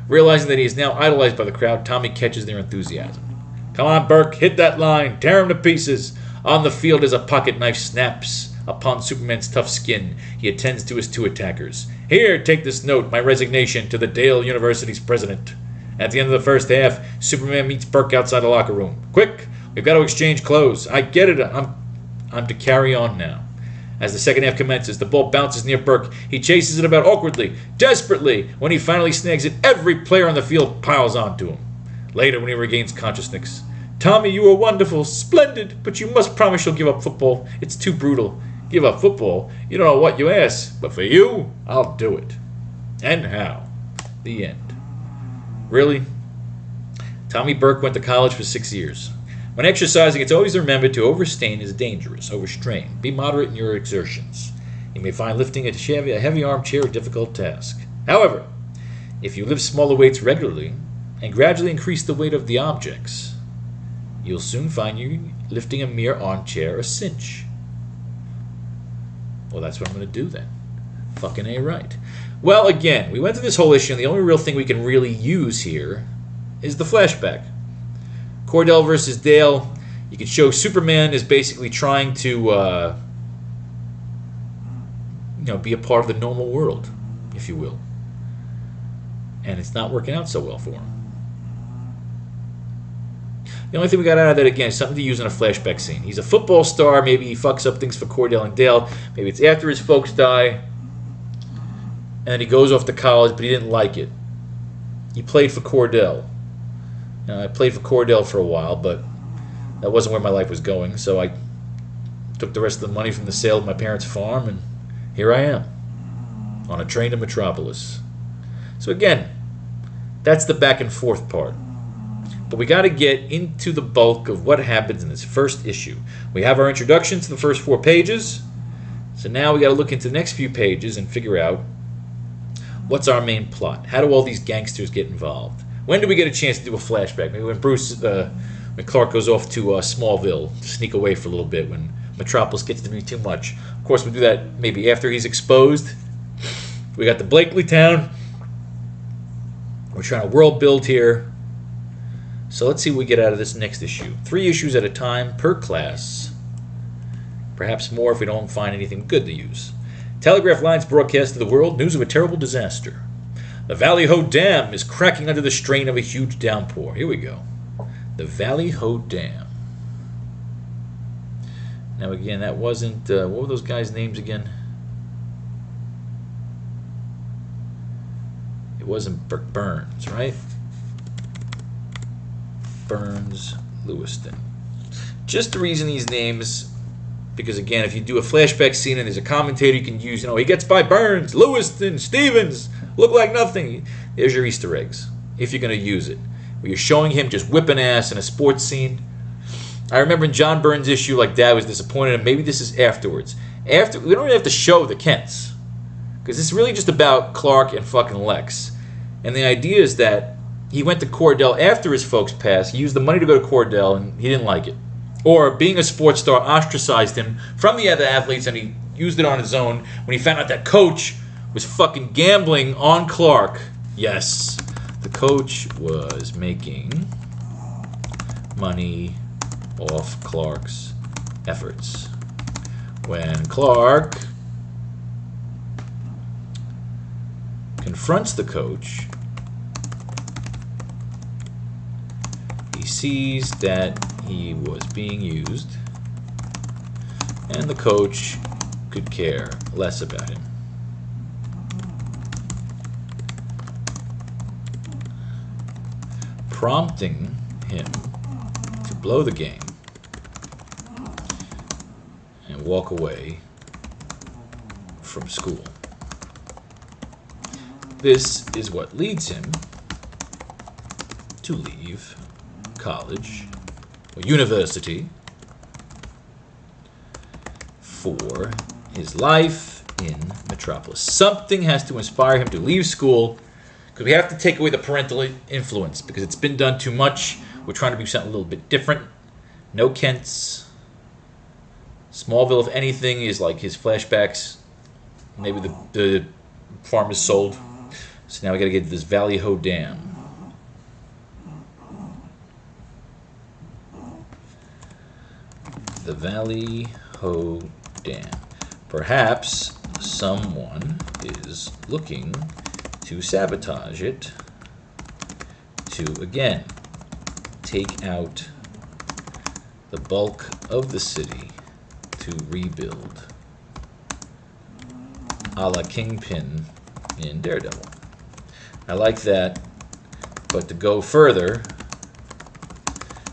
Realizing that he is now idolized by the crowd, Tommy catches their enthusiasm. Come on, Burke, hit that line. Tear him to pieces. On the field as a pocket knife snaps upon Superman's tough skin, he attends to his two attackers. Here, take this note, my resignation to the Dale University's president. At the end of the first half, Superman meets Burke outside the locker room. Quick, we've got to exchange clothes. I get it. I'm to carry on now. As the second half commences, the ball bounces near Burke. He chases it about awkwardly, desperately. When he finally snags it, every player on the field piles onto him. Later, when he regains consciousness, Tommy, you were wonderful, splendid, but you must promise you'll give up football. It's too brutal. Give up football? You don't know what you ask, but for you, I'll do it. And how? The end. Really? Tommy Burke went to college for 6 years. When exercising, it's always remembered to overstrain is dangerous. Overstrain. Be moderate in your exertions. You may find lifting a heavy armchair a difficult task. However, if you lift smaller weights regularly and gradually increase the weight of the objects, you'll soon find you lifting a mere armchair a cinch. Well, that's what I'm going to do then. Fucking A right. Well, again, we went through this whole issue, and the only real thing we can really use here is the flashback. Cordell versus Dale. You can show Superman is basically trying to, be a part of the normal world, if you will. And it's not working out so well for him. The only thing we got out of that, again, is something to use in a flashback scene. He's a football star. Maybe he fucks up things for Cordell and Dale. Maybe it's after his folks die. And then he goes off to college, but he didn't like it. He played for Cordell. I played for Cordell for a while, but that wasn't where my life was going. So I took the rest of the money from the sale of my parents' farm, and here I am, on a train to Metropolis. So again, that's the back and forth part. But we got to get into the bulk of what happens in this first issue. We have our introduction to the first 4 pages. So now we got to look into the next few pages and figure out what's our main plot. How do all these gangsters get involved? When do we get a chance to do a flashback? Maybe when when Clark goes off to Smallville to sneak away for a little bit when Metropolis gets to be too much. Of course, we'll do that maybe after he's exposed. We got the Blakely town. We're trying to world build here. So let's see what we get out of this next issue. 3 issues at a time per class. Perhaps more if we don't find anything good to use. Telegraph lines broadcast to the world news of a terrible disaster. The Valley Ho Dam is cracking under the strain of a huge downpour. Here we go. The Valley Ho Dam. Now again, that wasn't... what were those guys' names again? It wasn't Burns, right? Burns, Lewiston. Just the reason these names, because again, if you do a flashback scene and there's a commentator you can use, he gets by Burns, Lewiston, Stevens, look like nothing. There's your Easter eggs, if you're going to use it. Where you're showing him just whipping ass in a sports scene. I remember in John Burns' issue, like Dad was disappointed, and maybe this is afterwards. We don't even have to show the Kents, because it's really just about Clark and fucking Lex. And the idea is that he went to Cordell after his folks passed. He used the money to go to Cordell, and he didn't like it. Or being a sports star ostracized him from the other athletes, and he used it on his own when he found out that coach was fucking gambling on Clark. Yes, the coach was making money off Clark's efforts. When Clark confronts the coach, he sees that he was being used, and the coach could care less about him. Prompting him to blow the game and walk away from school. This is what leads him to leave college or university for his life in Metropolis. Something has to inspire him to leave school, because we have to take away the parental influence, because it's been done too much. We're trying to be something a little bit different. No Kents. Smallville, if anything, is like his flashbacks. Maybe the farm is sold. So now we got to get to this Valley Ho Dam. The Valley Ho Dam. Perhaps someone is looking to sabotage it to, again, take out the bulk of the city to rebuild, a la Kingpin in Daredevil. I like that, but to go further,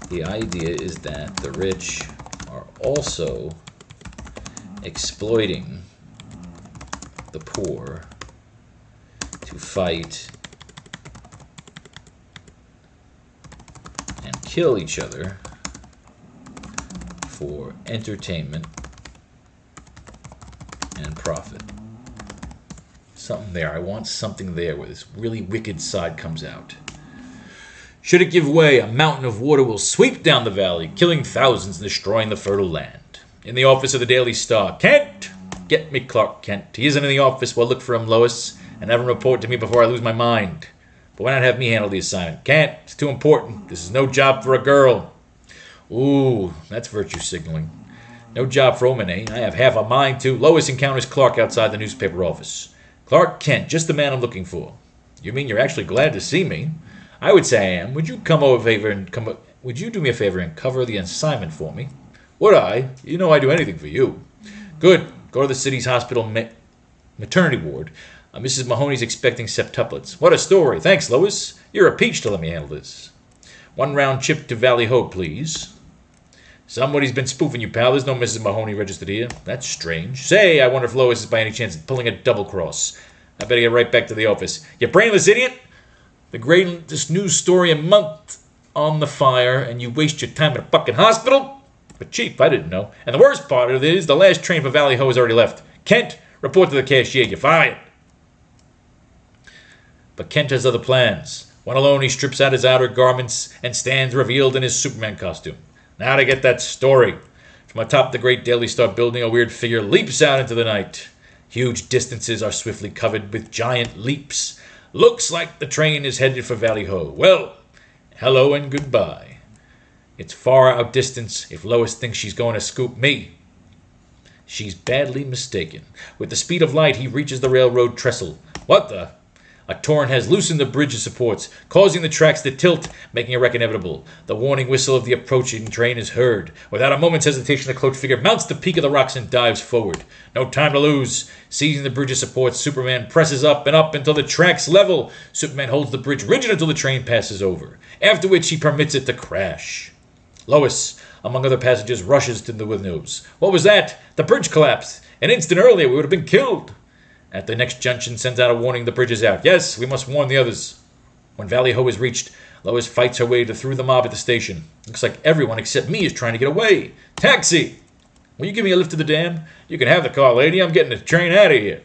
the idea is that the rich are also exploiting the poor to fight and kill each other for entertainment and profit. Something there. I want something there where this really wicked side comes out. Should it give way, a mountain of water will sweep down the valley, killing thousands and destroying the fertile land. In the office of the Daily Star, Kent! Get me Clark Kent. He isn't in the office. Well, look for him, Lois, and have him report to me before I lose my mind. But why not have me handle the assignment? Kent, it's too important. This is no job for a girl. Ooh, that's virtue signaling. No job for Omine. I have half a mind to. Lois encounters Clark outside the newspaper office. Clark Kent, just the man I'm looking for. You mean you're actually glad to see me? I would say I am. Would you would you do me a favor and cover the assignment for me? Would I? You know I'd do anything for you. Good. Go to the city's hospital maternity ward. Mrs. Mahoney's expecting septuplets. What a story. Thanks, Lois. You're a peach to let me handle this. 1 round chip to Valley Ho, please. Somebody's been spoofing you, pal. There's no Mrs. Mahoney registered here. That's strange. Say, I wonder if Lois is by any chance pulling a double cross. I better get right back to the office. You brainless idiot! The greatest news story a month on the fire, and you waste your time in a fucking hospital? But Chief, I didn't know. And the worst part of it is the last train for Valley Ho has already left. Kent, report to the cashier. You're fired. But Kent has other plans. When alone, he strips out his outer garments and stands revealed in his Superman costume. Now to get that story. From atop the great Daily Star building, a weird figure leaps out into the night. Huge distances are swiftly covered with giant leaps. Looks like the train is headed for Valley Ho. Well, hello and goodbye. It's far outdistance if Lois thinks she's going to scoop me. She's badly mistaken. With the speed of light, he reaches the railroad trestle. What the? A torrent has loosened the bridge's supports, causing the tracks to tilt, making a wreck inevitable. The warning whistle of the approaching train is heard. Without a moment's hesitation, the cloaked figure mounts the peak of the rocks and dives forward. No time to lose. Seizing the bridge's supports, Superman presses up and up until the tracks level. Superman holds the bridge rigid until the train passes over, after which he permits it to crash. Lois, among other passengers, rushes to the windows. What was that? The bridge collapsed. An instant earlier, we would have been killed. At the next junction, sends out a warning the bridge is out. Yes, we must warn the others. When Valley Ho is reached, Lois fights her way through the mob at the station. Looks like everyone except me is trying to get away. Taxi! Will you give me a lift to the dam? You can have the car, lady. I'm getting the train out of here.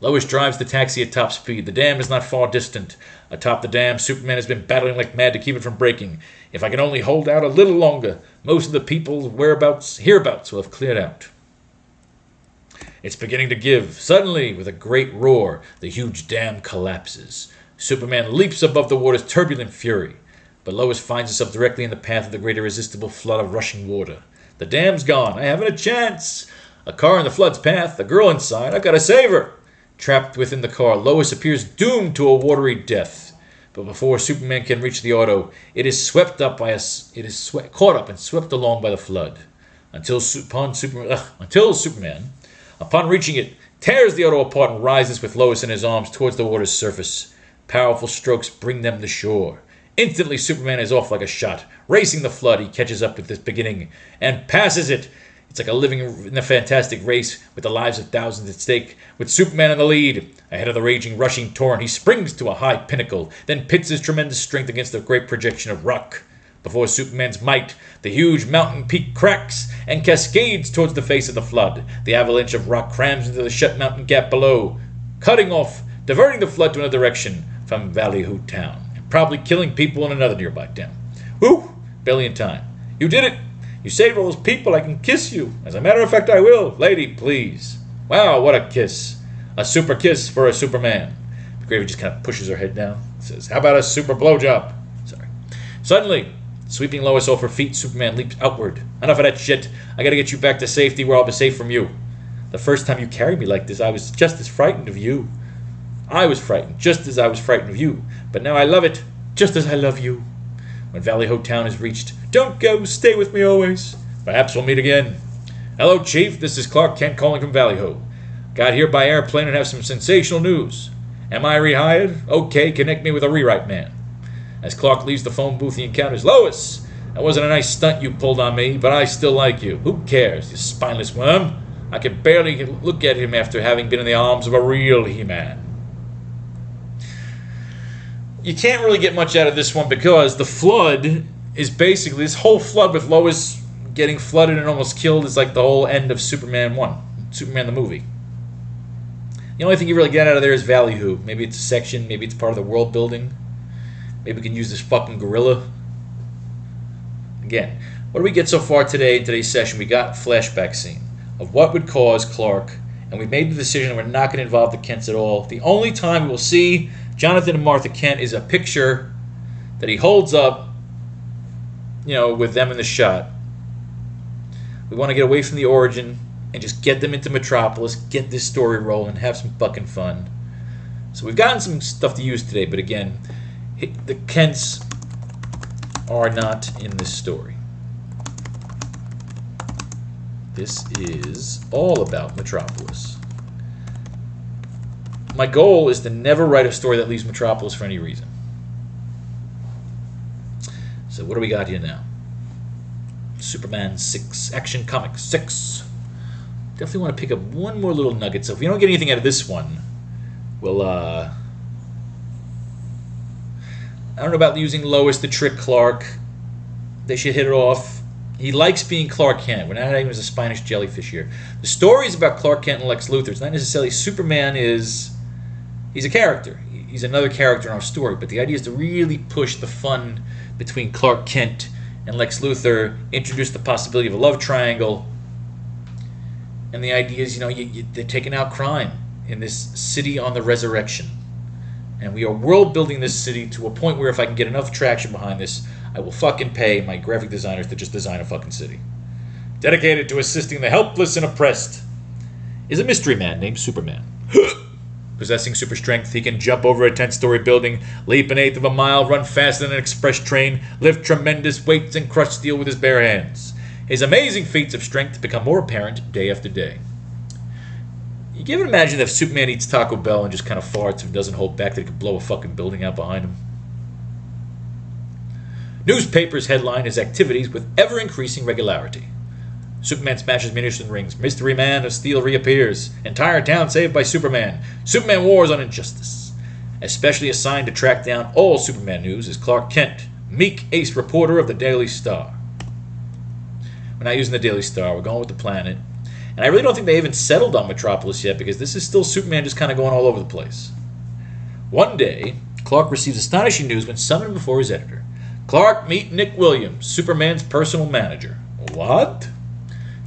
Lois drives the taxi at top speed. The dam is not far distant. Atop the dam, Superman has been battling like mad to keep it from breaking. If I can only hold out a little longer, most of the people's hereabouts will have cleared out. It's beginning to give. Suddenly, with a great roar, the huge dam collapses. Superman leaps above the water's turbulent fury. But Lois finds herself directly in the path of the great irresistible flood of rushing water. The dam's gone. I haven't a chance. A car in the flood's path. A girl inside. I've got to save her. Trapped within the car, Lois appears doomed to a watery death. But before Superman can reach the auto, it is caught up and swept along by the flood. Until Superman, upon reaching it, tears the auto apart and rises with Lois in his arms towards the water's surface. Powerful strokes bring them to shore. Instantly, Superman is off like a shot. Racing the flood, he catches up with this beginning and passes it. It's like a living in a fantastic race with the lives of thousands at stake. With Superman in the lead, ahead of the raging, rushing torrent, he springs to a high pinnacle, then pits his tremendous strength against the great projection of rock. Before Superman's might, the huge mountain peak cracks and cascades towards the face of the flood. The avalanche of rock crams into the shut mountain gap below, diverting the flood to another direction from Valley Ho town, and probably killing people in another nearby town. Whew! Billion time. You did it! You saved all those people. I can kiss you. As a matter of fact, I will. Lady, please. Wow, what a kiss. A super kiss for a Superman. Gravy just kind of pushes her head down. Says, how about a super blowjob? Sorry. Suddenly, sweeping Lois off her feet, Superman leaps outward. Enough of that shit. I gotta get you back to safety where I'll be safe from you. The first time you carried me like this, I was just as frightened of you. I was frightened, just as I was frightened of you. But now I love it, just as I love you. When Valley Ho Town is reached, don't go, stay with me always. Perhaps we'll meet again. Hello, Chief. This is Clark Kent calling from Valley Ho. Got here by airplane and have some sensational news. Am I rehired? Okay, connect me with a rewrite man. As Clark leaves the phone booth, he encounters Lois. That wasn't a nice stunt you pulled on me, but I still like you. Who cares, you spineless worm? I could barely look at him after having been in the arms of a real He-Man. You can't really get much out of this one because the flood is basically, this whole flood with Lois getting flooded and almost killed is like the whole end of Superman 1, Superman the movie. The only thing you really get out of there is Valley Ho. Maybe it's a section, maybe it's part of the world building. Maybe we can use this fucking gorilla. Again, what do we get so far today in today's session? We got a flashback scene of what would cause Clark, and we made the decision we're not going to involve the Kents at all. The only time we will see Jonathan and Martha Kent is a picture that he holds up, you know, with them in the shot. We want to get away from the origin and just get them into Metropolis, get this story rolling, have some fucking fun. So we've gotten some stuff to use today, but again, the Kents are not in this story. This is all about Metropolis. My goal is to never write a story that leaves Metropolis for any reason. So what do we got here now? Superman 6, Action Comics 6. Definitely want to pick up one more little nugget. So if we don't get anything out of this one, we'll, I don't know about using Lois to trick Clark. They should hit it off. He likes being Clark Kent. We're not having him as a Spanish jellyfish here. The story is about Clark Kent and Lex Luthor. It's not necessarily Superman is... He's a character. He's another character in our story. But the idea is to really push the fun between Clark Kent and Lex Luthor, introduce the possibility of a love triangle. And the idea is, you know, they're taking out crime in this city on the resurrection. And we are world building this city to a point where if I can get enough traction behind this, I will fucking pay my graphic designers to just design a fucking city. Dedicated to assisting the helpless and oppressed is a mystery man named Superman. Possessing super strength, he can jump over a 10-story building, leap an eighth of a mile, run faster than an express train, lift tremendous weights, and crush steel with his bare hands. His amazing feats of strength become more apparent day after day. You can even imagine if Superman eats Taco Bell and just kind of farts and doesn't hold back that he could blow a fucking building out behind him. Newspapers headline his activities with ever-increasing regularity. Superman smashes munition rings. Mystery Man of Steel reappears. Entire town saved by Superman. Superman wars on injustice. Especially assigned to track down all Superman news is Clark Kent, meek ace reporter of the Daily Star. We're not using the Daily Star. We're going with the Planet. And I really don't think they even settled on Metropolis yet because this is still Superman just kind of going all over the place. One day, Clark receives astonishing news when summoned before his editor. Clark, meet Nick Williams, Superman's personal manager. What?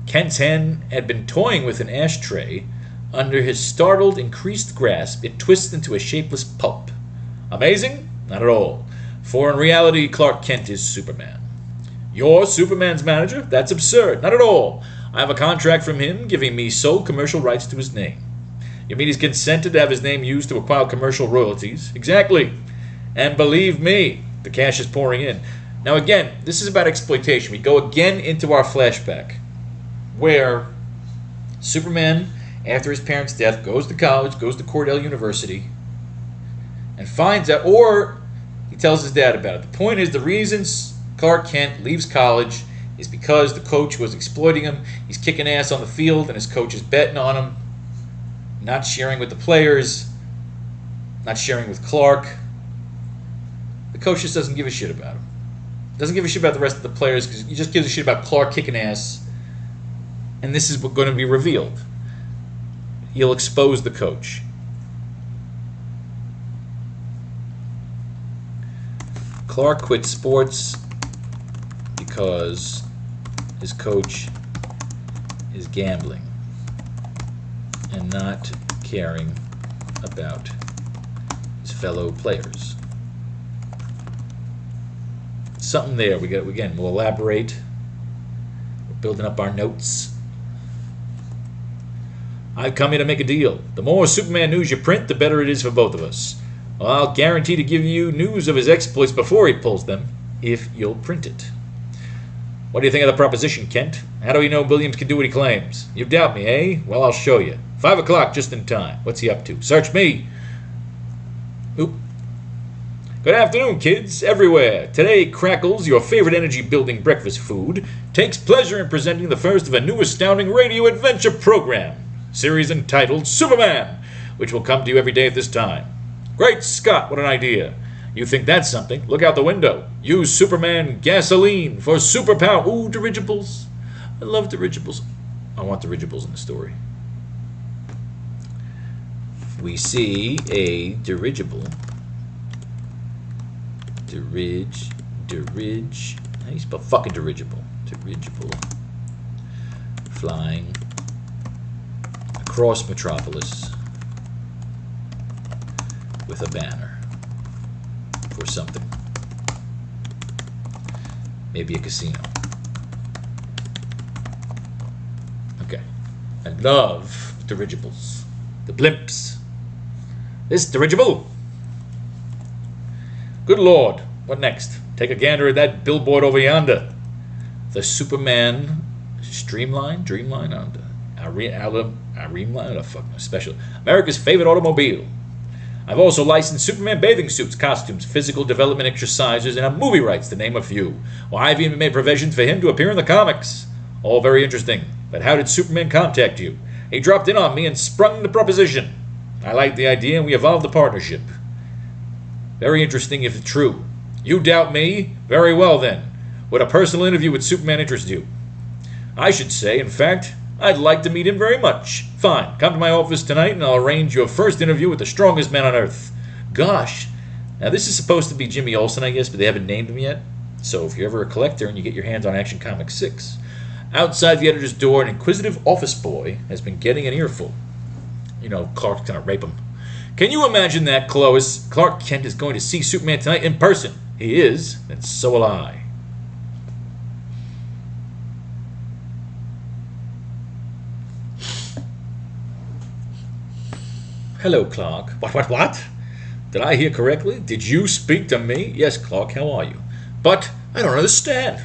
Kent's hand had been toying with an ashtray. Under his startled, increased grasp, it twists into a shapeless pulp. Amazing? Not at all. For in reality, Clark Kent is Superman. You're Superman's manager? That's absurd. Not at all. I have a contract from him giving me sole commercial rights to his name. You mean he's consented to have his name used to acquire commercial royalties? Exactly. And believe me, the cash is pouring in. Now again, this is about exploitation. We go again into our flashback, where Superman, after his parents' death, goes to college, goes to Cornell University, and finds out, or he tells his dad about it. The point is, the reasons Clark Kent leaves college is because the coach was exploiting him. He's kicking ass on the field, and his coach is betting on him, not sharing with the players, not sharing with Clark. The coach just doesn't give a shit about him. Doesn't give a shit about the rest of the players because he just gives a shit about Clark kicking ass. And this is what's going to be revealed. He'll expose the coach. Clark quit sports because his coach is gambling and not caring about his fellow players. Something there. We'll elaborate. We're building up our notes. I've come here to make a deal. The more Superman news you print, the better it is for both of us. Well, I'll guarantee to give you news of his exploits before he pulls them, if you'll print it. What do you think of the proposition, Kent? How do we know Williams can do what he claims? You doubt me, eh? Well, I'll show you. 5 o'clock, just in time. What's he up to? Search me! Oop. Good afternoon, kids, everywhere. Today, Crackles, your favorite energy-building breakfast food, takes pleasure in presenting the first of a new astounding radio adventure program, series entitled Superman, which will come to you every day at this time. Great Scott, what an idea. You think that's something? Look out the window. Use Superman gasoline for superpower. Ooh, dirigibles. I love dirigibles. I want dirigibles in the story. We see a dirigible. How do you spell fucking dirigible? Dirigible. Flying across Metropolis with a banner for something. Maybe a casino. Okay. I love dirigibles. The blimps. This dirigible. Good Lord. What next? Take a gander at that billboard over yonder. The Superman Streamline? Dreamline? Dreamline? Fuck no. Special. America's favorite automobile. I've also licensed Superman bathing suits, costumes, physical development exercises, and movie rights, to name a few. Well, I've even made provisions for him to appear in the comics. All very interesting. But how did Superman contact you? He dropped in on me and sprung the proposition. I liked the idea, and we evolved the partnership. Very interesting if it's true. You doubt me? Very well, then. Would a personal interview with Superman interest you? I should say, in fact, I'd like to meet him very much. Fine, come to my office tonight and I'll arrange your first interview with the strongest man on Earth. Gosh. Now this is supposed to be Jimmy Olsen, I guess, but they haven't named him yet. So if you're ever a collector and you get your hands on Action Comics 6, outside the editor's door, an inquisitive office boy has been getting an earful. You know, Clark's gonna rape him. Can you imagine that, Clois? Clark Kent is going to see Superman tonight in person. He is, and so will I. Hello, Clark. What? Did I hear correctly? Did you speak to me? Yes, Clark, how are you? But I don't understand.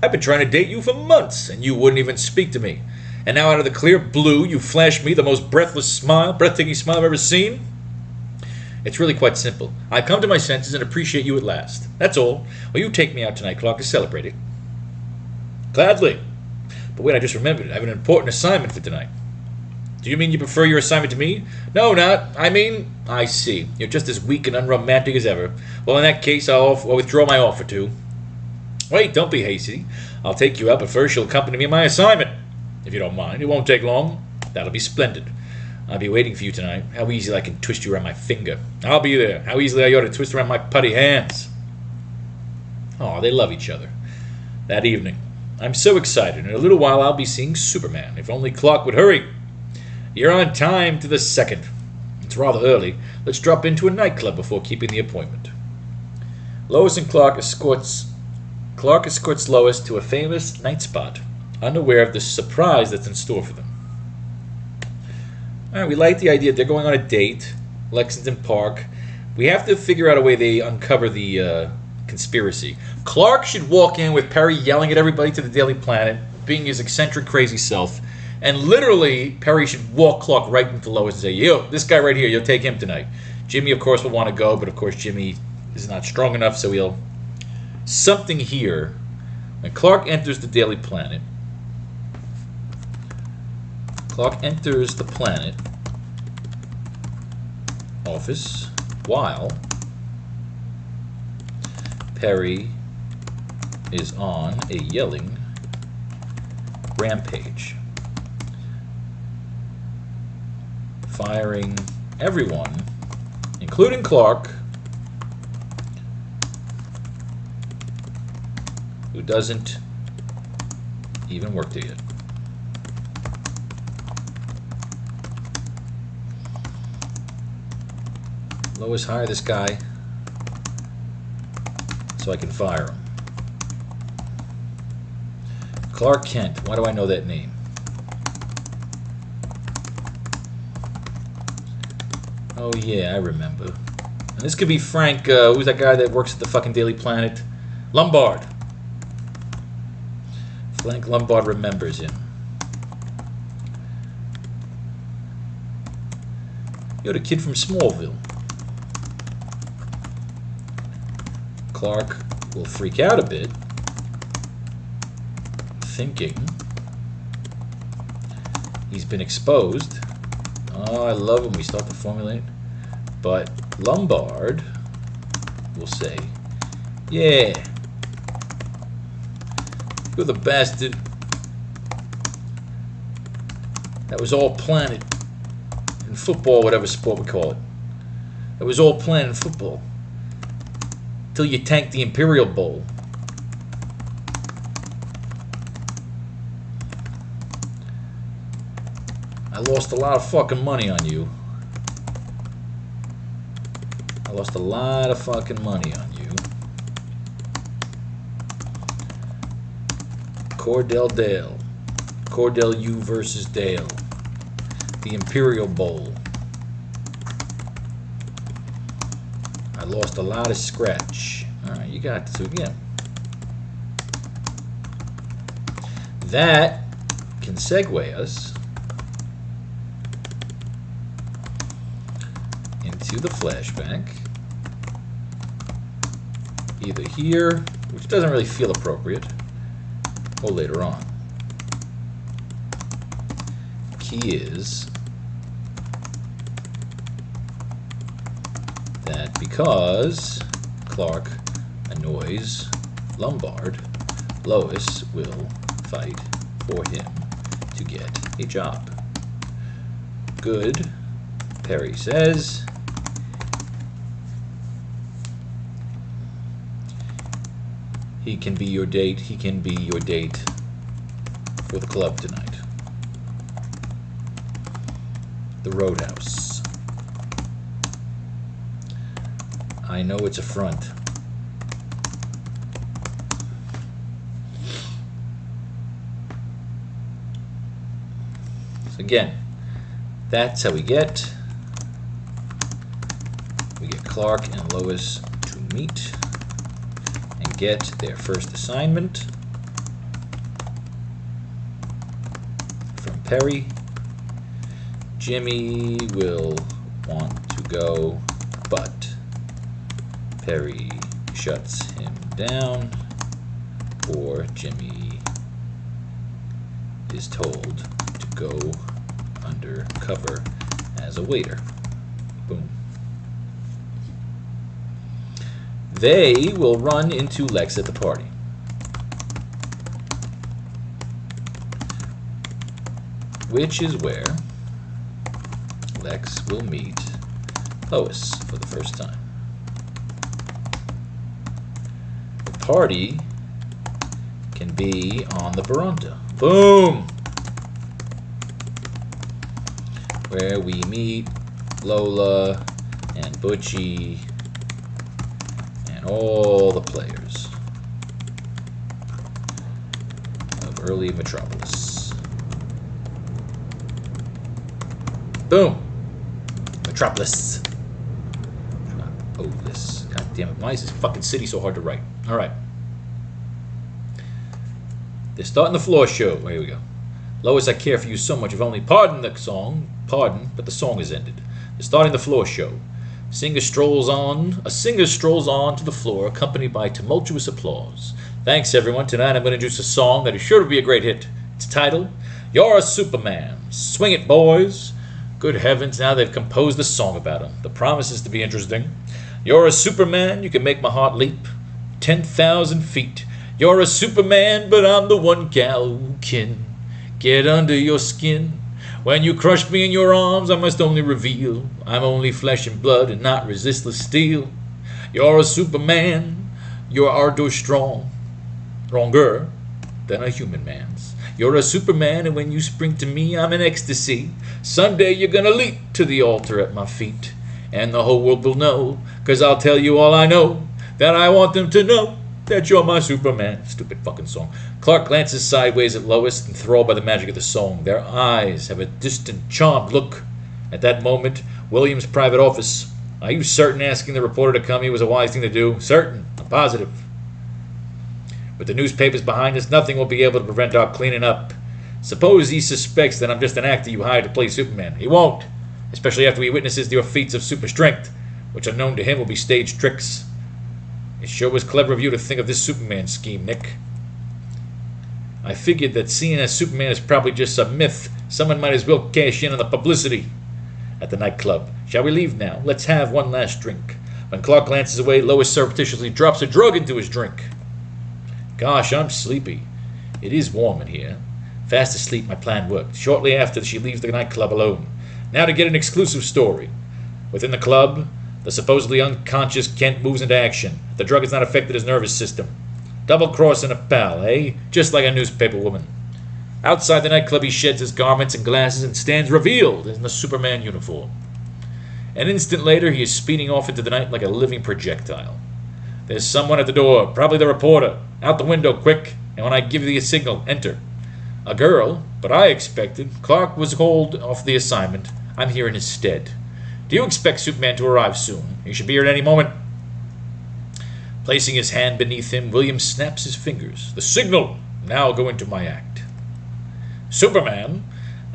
I've been trying to date you for months, and you wouldn't even speak to me. And now out of the clear blue, you flash me the most breathtaking smile I've ever seen? It's really quite simple. I've come to my senses and appreciate you at last. That's all. Will you take me out tonight, Clark, to celebrate it? Gladly. But wait, I just remembered. I have an important assignment for tonight. Do you mean you prefer your assignment to me? No, I see. You're just as weak and unromantic as ever. Well, in that case, I'll withdraw my offer to. Wait, don't be hasty. I'll take you out, but first you'll accompany me in my assignment. If you don't mind. It won't take long. That'll be splendid. I'll be waiting for you tonight. How easily I can twist you around my finger. I'll be there. How easily I ought to twist around my putty hands. Oh, they love each other. That evening. I'm so excited. In a little while I'll be seeing Superman. If only Clark would hurry. You're on time to the second. It's rather early. Let's drop into a nightclub before keeping the appointment. Clark escorts Lois to a famous night spot, unaware of the surprise that's in store for them. All right, we like the idea. They're going on a date, Lexington Park. We have to figure out a way they uncover the conspiracy. Clark should walk in with Perry yelling at everybody to the Daily Planet, being his eccentric, crazy self. And literally, Perry should walk Clark right into Lois and say, yo, this guy right here, you'll take him tonight. Jimmy, of course, will want to go, but of course Jimmy is not strong enough, so he'll... Something here. When Clark enters the Daily Planet, Clark enters the Planet office while Perry is on a yelling rampage, firing everyone, including Clark, who doesn't even work to you. Lois, hire this guy so I can fire him. Clark Kent. Why do I know that name? Oh yeah, I remember. And this could be Frank, who's that guy that works at the fucking Daily Planet? Lombard. Frank Lombard remembers him. You're the kid from Smallville. Clark will freak out a bit, thinking he's been exposed. Oh, I love when we start to formulate. But Lombard will say, yeah, you're the bastard. That was all planned in football, whatever sport we call it. That was all planned in football. Till you tanked the Imperial Bowl. I lost a lot of fucking money on you. I lost a lot of fucking money on you. Cordell Dale. Cordell U versus Dale. The Imperial Bowl. I lost a lot of scratch. Alright, you got this again. That can segue us into the flashback. Either here, which doesn't really feel appropriate, or later on. Key is that because Clark annoys Lombard, Lois will fight for him to get a job. Good, Perry says. He can be your date. He can be your date for the club tonight. The Roadhouse. I know it's a front. So again, that's how we get Clark and Lois to meet and get their first assignment from Perry. Jimmy will want to go, but Perry shuts him down, or Jimmy is told to go undercover as a waiter. Boom. They will run into Lex at the party. Which is where Lex will meet Lois for the first time. The party can be on the veranda. Boom! Where we meet Lola and Butchie and all the players of early Metropolis. Boom! Metropolis. Metropolis. God damn it. Why is this fucking city so hard to write? Alright. They're starting the floor show. Oh, here we go. Lois, I care for you so much. If only pardon the song. Pardon, but the song is ended. They're starting the floor show. A singer strolls on to the floor, accompanied by tumultuous applause. Thanks, everyone. Tonight I'm going to introduce a song that is sure to be a great hit. It's titled, You're a Superman. Swing it, boys. Good heavens, now they've composed a song about him. The promise is to be interesting. You're a Superman, you can make my heart leap 10,000 feet. You're a Superman, but I'm the one gal who can get under your skin. When you crush me in your arms, I must only reveal I'm only flesh and blood and not resistless steel. You're a Superman, your ardor strong, stronger than a human man's. You're a Superman, and when you spring to me, I'm in ecstasy. Someday you're gonna leap to the altar at my feet, and the whole world will know, 'cause I'll tell you all I know, that I want them to know that you're my Superman. Stupid fucking song. Clark glances sideways at Lois, enthralled by the magic of the song. Their eyes have a distant, charmed look. At that moment, William's private office. Are you certain asking the reporter to come here was a wise thing to do? Certain. I'm positive. With the newspapers behind us, nothing will be able to prevent our cleaning up. Suppose he suspects that I'm just an actor you hired to play Superman. He won't, especially after he witnesses your feats of super strength, which unknown to him will be staged tricks. It sure was clever of you to think of this Superman scheme, Nick. I figured that seeing as Superman is probably just some myth, someone might as well cash in on the publicity. At the nightclub. Shall we leave now? Let's have one last drink. When Clark glances away, Lois surreptitiously drops a drug into his drink. Gosh, I'm sleepy. It is warm in here. Fast asleep, my plan worked. Shortly after, she leaves the nightclub alone. Now to get an exclusive story. Within the club, the supposedly unconscious Kent moves into action. The drug has not affected his nervous system. Double-crossing a pal, eh? Just like a newspaper woman. Outside the nightclub, he sheds his garments and glasses and stands revealed in the Superman uniform. An instant later, he is speeding off into the night like a living projectile. There's someone at the door, probably the reporter. Out the window, quick, and when I give you the signal, enter. A girl, but I expected. Clark was called off the assignment. I'm here in his stead. Do you expect Superman to arrive soon? He should be here at any moment. Placing his hand beneath him, William snaps his fingers. The signal! Now I'll go into my act. Superman,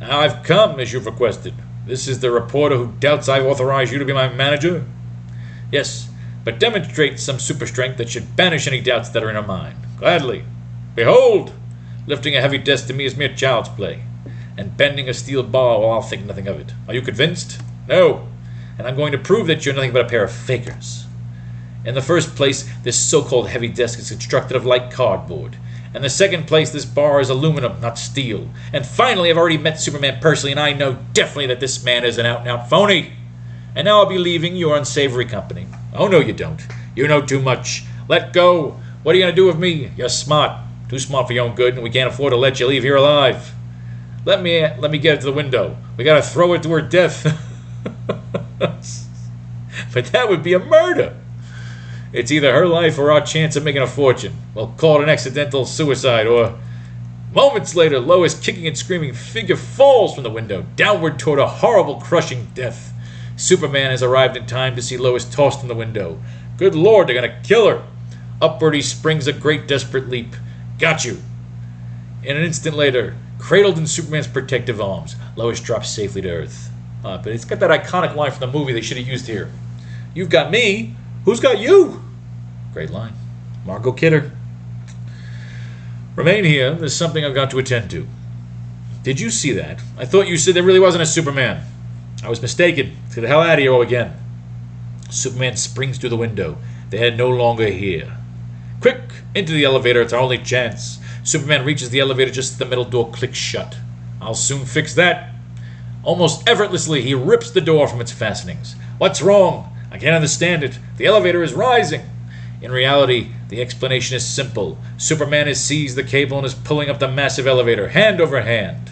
I've come as you've requested. This is the reporter who doubts I've authorized you to be my manager? Yes, but demonstrate some super strength that should banish any doubts that are in her mind. Gladly. Behold! Lifting a heavy desk to me is mere child's play, and bending a steel bar, well, I'll think nothing of it. Are you convinced? No. And I'm going to prove that you're nothing but a pair of fakers. In the first place, this so-called heavy desk is constructed of light cardboard. In the second place, this bar is aluminum, not steel. And finally, I've already met Superman personally, and I know definitely that this man is an out-and-out phony. And now I'll be leaving your unsavory company. Oh, no, you don't. You know too much. Let go. What are you going to do with me? You're smart. Too smart for your own good, and we can't afford to let you leave here alive. Let me get it to the window. We got to throw it to her death. But that would be a murder. It's either her life or our chance of making a fortune. We'll call it an accidental suicide, or... Moments later, Lois, kicking and screaming, figure falls from the window, downward toward a horrible, crushing death. Superman has arrived in time to see Lois tossed from the window. Good Lord, they're going to kill her. Upward he springs a great desperate leap. Got you. And an instant later, cradled in Superman's protective arms, Lois drops safely to Earth. But it's got that iconic line from the movie they should have used here. You've got me. Who's got you? Great line. Margot Kidder. Remain here. There's something I've got to attend to. Did you see that? I thought you said there really wasn't a Superman. I was mistaken. Get the hell out of here again. Superman springs through the window. They're no longer here. Quick! Into the elevator. It's our only chance. Superman reaches the elevator just as the middle door clicks shut. I'll soon fix that. Almost effortlessly, he rips the door from its fastenings. What's wrong? I can't understand it. The elevator is rising. In reality, the explanation is simple. Superman has seized the cable and is pulling up the massive elevator, hand over hand.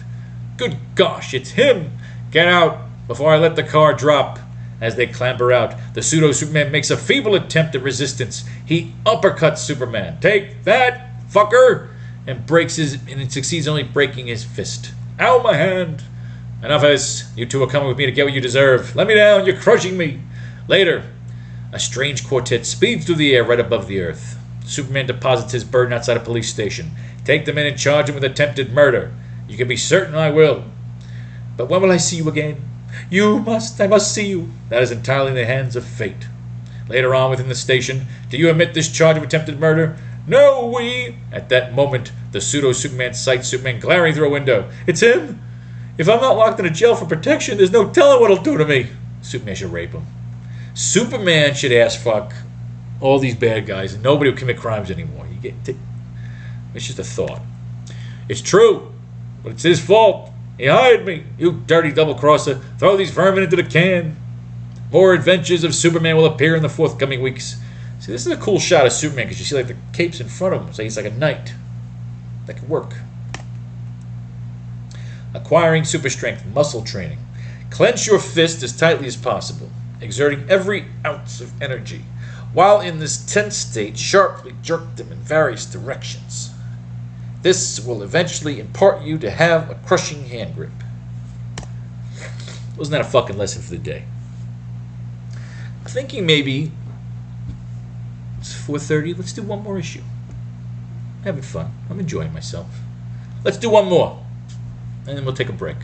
Good gosh, it's him! Get out before I let the car drop. As they clamber out, the pseudo-Superman makes a feeble attempt at resistance. He uppercuts Superman. Take that, fucker! And succeeds only breaking his fist. Ow, my hand! Enough of this. You two are coming with me to get what you deserve. Let me down, you're crushing me. Later, a strange quartet speeds through the air right above the Earth. Superman deposits his burden outside a police station. Take them in and charge him with attempted murder. You can be certain I will. But when will I see you again? I must see you. That is entirely in the hands of fate. Later on within the station, do you admit this charge of attempted murder? No, we... At that moment, the pseudo-Superman sights Superman glaring through a window. It's him! If I'm not locked in a jail for protection, there's no telling what he'll do to me. Superman should rape him. Superman should ass fuck all these bad guys and nobody will commit crimes anymore. It's just a thought. It's true, but it's his fault. He hired me. You dirty double-crosser. Throw these vermin into the can. More adventures of Superman will appear in the forthcoming weeks. See, this is a cool shot of Superman because you see like the cape's in front of him. So he's like a knight. That could work. acquiring super strength, muscle training. Clench your fist as tightly as possible, exerting every ounce of energy, while in this tense state, sharply jerk them in various directions. This will eventually impart you to have a crushing hand grip. Wasn't that a fucking lesson for the day? I'm thinking maybe it's 4:30. Let's do one more issue. I'm having fun. I'm enjoying myself. Let's do one more, and then we'll take a break.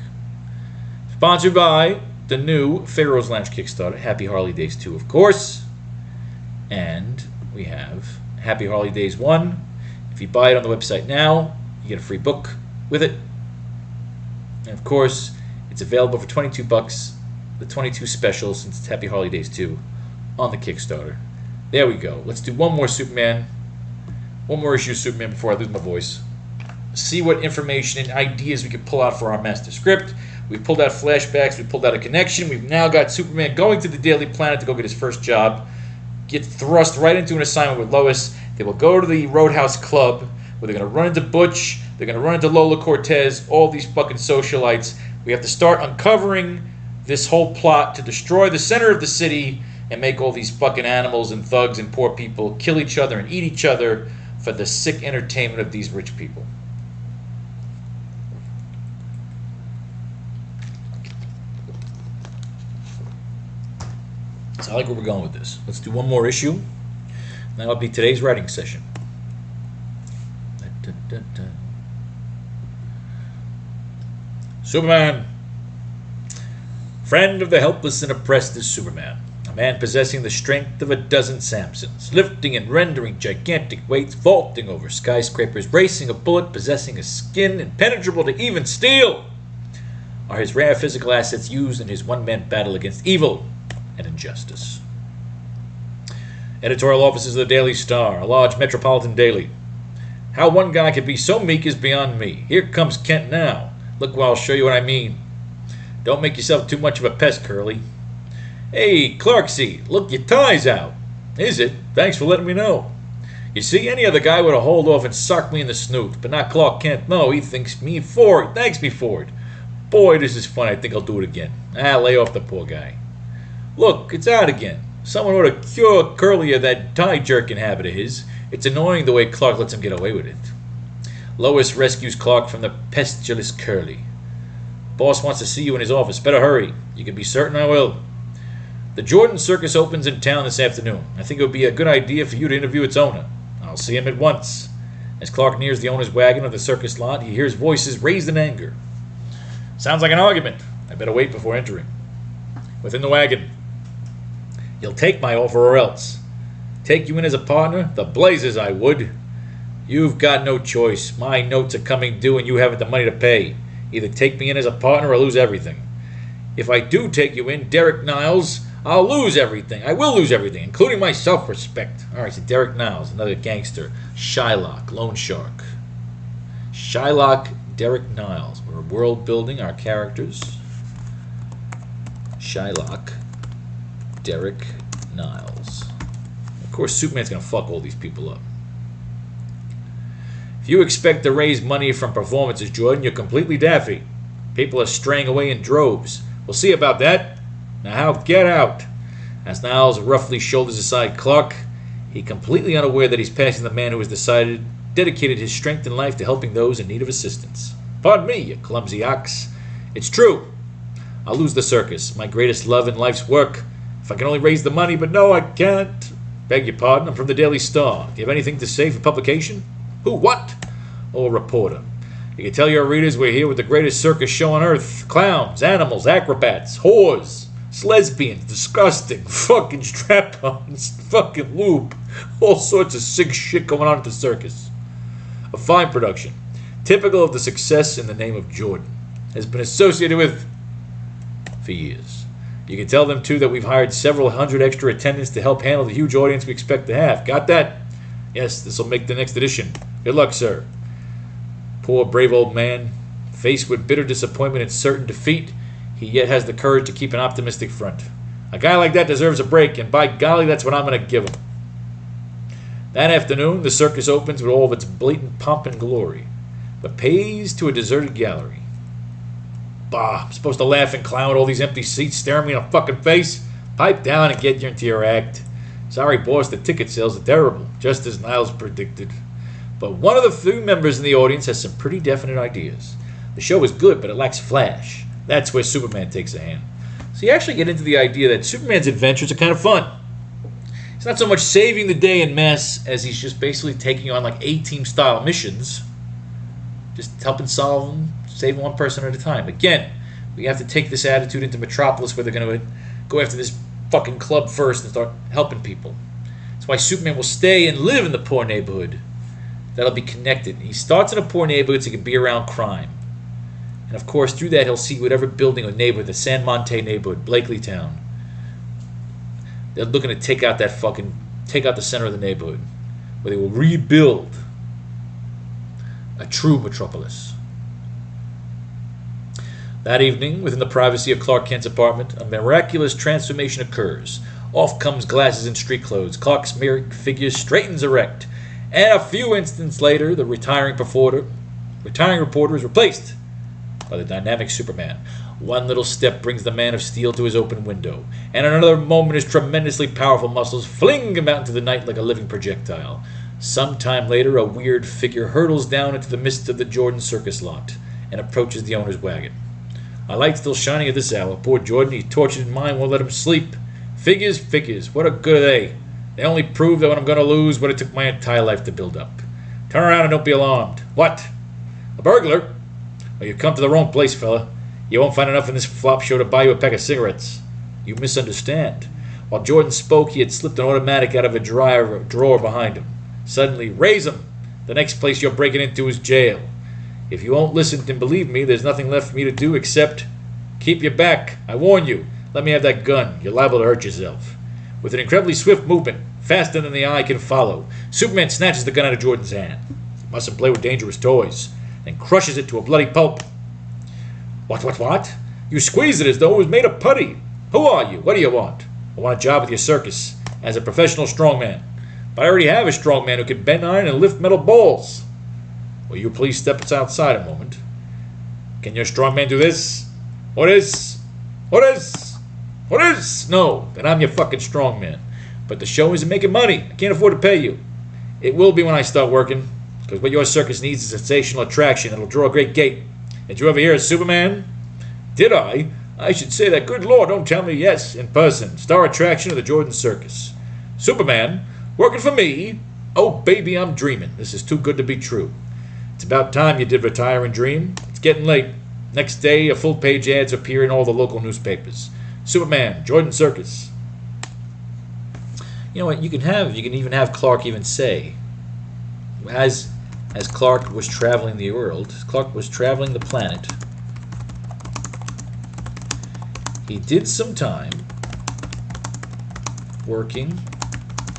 Sponsored by the new Pharaoh's Lounge Kickstarter, Happy Harley Days 2, of course. And we have Happy Harley Days 1. If you buy it on the website now, you get a free book with it. And of course, it's available for $22, the 22 special, since it's Happy Harley Days 2, on the Kickstarter. There we go. Let's do one more Superman. One more issue of Superman before I lose my voice. See what information and ideas we can pull out for our master script. We pulled out flashbacks. We pulled out a connection. We've now got Superman going to the Daily Planet to go get his first job. Get thrust right into an assignment with Lois. They will go to the Roadhouse Club, where they're going to run into Butch. They're going to run into Lola Cortez, all these fucking socialites. We have to start uncovering this whole plot to destroy the center of the city and make all these fucking animals and thugs and poor people kill each other and eat each other for the sick entertainment of these rich people. So I like where we're going with this. Let's do one more issue. That'll be today's writing session. Superman. Friend of the helpless and oppressed is Superman. A man possessing the strength of a dozen Samsons, lifting and rendering gigantic weights, vaulting over skyscrapers, racing a bullet, possessing a skin impenetrable to even steel, are his rare physical assets used in his one-man battle against evil and injustice. Editorial offices of the Daily Star, a large metropolitan daily. How one guy could be so meek is beyond me. Here comes Kent now. Look, well, I'll show you what I mean. Don't make yourself too much of a pest, Curly. Hey, Clarksy, look, your tie's out. Is it? Thanks for letting me know. You see, any other guy would have hauled off and socked me in the snoot, but not Clark Kent. No, he thanks me for it. Boy, this is fun. I think I'll do it again. Lay off the poor guy. Look, it's out again. Someone ought to cure Curly of that tie-jerking habit of his. It's annoying the way Clark lets him get away with it. Lois rescues Clark from the pestilous Curly. Boss wants to see you in his office. Better hurry. You can be certain I will. The Jordan Circus opens in town this afternoon. I think it would be a good idea for you to interview its owner. I'll see him at once. As Clark nears the owner's wagon of the circus lot, he hears voices raised in anger. Sounds like an argument. I better wait before entering. Within the wagon. You'll take my offer or else. Take you in as a partner? The blazes I would. You've got no choice. My notes are coming due and you haven't the money to pay. Either take me in as a partner or lose everything. If I do take you in, Derek Niles, I'll lose everything. I will lose everything, including my self-respect. All right, so Derek Niles, another gangster. Shylock, loan shark. Shylock, Derek Niles. We're world building our characters. Shylock, Derek Niles. Of course, Superman's going to fuck all these people up. If you expect to raise money from performances, Jordan, you're completely daffy. People are straying away in droves. We'll see about that. Now, get out. As Niles roughly shoulders aside Clark, he completely unaware that he's passing the man who has dedicated his strength and life to helping those in need of assistance. Pardon me, you clumsy ox. It's true. I'll lose the circus, my greatest love in life's work. If I can only raise the money, but no, I can't. Beg your pardon, I'm from the Daily Star. Do you have anything to say for publication? Who, what? Oh, a reporter. You can tell your readers we're here with the greatest circus show on earth. Clowns, animals, acrobats, whores, lesbians, disgusting, fucking strap-ons, fucking lube. All sorts of sick shit going on at the circus. A fine production, typical of the success in the name of Jordan, has been associated with for years. You can tell them, too, that we've hired several hundred extra attendants to help handle the huge audience we expect to have. Got that? Yes, this will make the next edition. Good luck, sir. Poor, brave old man. Faced with bitter disappointment and certain defeat, he yet has the courage to keep an optimistic front. A guy like that deserves a break, and by golly, that's what I'm going to give him. That afternoon, the circus opens with all of its blatant pomp and glory, but pays to a deserted gallery. Bah, I'm supposed to laugh and clown with all these empty seats staring me in the fucking face? Pipe down and get into your act. Sorry, boss, the ticket sales are terrible, just as Niles predicted. But one of the few members in the audience has some pretty definite ideas. The show is good, but it lacks flash. That's where Superman takes a hand. So you actually get into the idea that Superman's adventures are kind of fun. It's not so much saving the day en masse as he's just basically taking on like A-team style missions. Just helping solve them, saving one person at a time. Again, we have to take this attitude into Metropolis where they're going to go after this fucking club first and start helping people. That's why Superman will stay and live in the poor neighborhood. That'll be connected. He starts in a poor neighborhood so he can be around crime. And of course, through that, he'll see whatever building or neighborhood, the San Monte neighborhood, Blakely Town. They're looking to take out the center of the neighborhood, where they will rebuild a true Metropolis. That evening, within the privacy of Clark Kent's apartment, a miraculous transformation occurs. Off comes glasses and street clothes. Clark's mirrored figure straightens erect. And a few instants later, the retiring reporter is replaced by the dynamic Superman. One little step brings the Man of Steel to his open window, and in another moment his tremendously powerful muscles fling him out into the night like a living projectile. Some time later, a weird figure hurtles down into the midst of the Jordan Circus lot and approaches the owner's wagon. A light still shining at this hour. Poor Jordan, his tortured mind won't let him sleep. Figures, what a good are they? They only prove that when I'm going to lose what it took my entire life to build up. Turn around and don't be alarmed. What? A burglar? Well, you've come to the wrong place, fella. You won't find enough in this flop show to buy you a pack of cigarettes. You misunderstand. While Jordan spoke, he had slipped an automatic out of a drawer behind him. Suddenly, raise him! The next place you're breaking into is jail. If you won't listen and believe me, there's nothing left for me to do except keep your back. I warn you. Let me have that gun. You're liable to hurt yourself. With an incredibly swift movement, faster than the eye can follow, Superman snatches the gun out of Jordan's hand. He mustn't play with dangerous toys. And crushes it to a bloody pulp. What? You squeeze it as though it was made of putty. Who are you? What do you want? I want a job with your circus as a professional strongman. But I already have a strongman who can bend iron and lift metal balls. Will you please step outside a moment? Can your strongman do this? What is? No, then I'm your fucking strongman. But the show isn't making money. I can't afford to pay you. It will be when I start working. Because what your circus needs is a sensational attraction that'll draw a great gate. Did you ever hear of Superman? Did I? I should say that. Good Lord, don't tell me. Yes, in person. Star attraction of the Jordan Circus. Superman? Working for me? Oh, baby, I'm dreaming. This is too good to be true. It's about time you did retire and dream. It's getting late. Next day, a full-page ads appear in all the local newspapers. Superman, Jordan Circus. You know what? You can even have Clark even say, as Clark was traveling the world, Clark was traveling the planet, he did some time working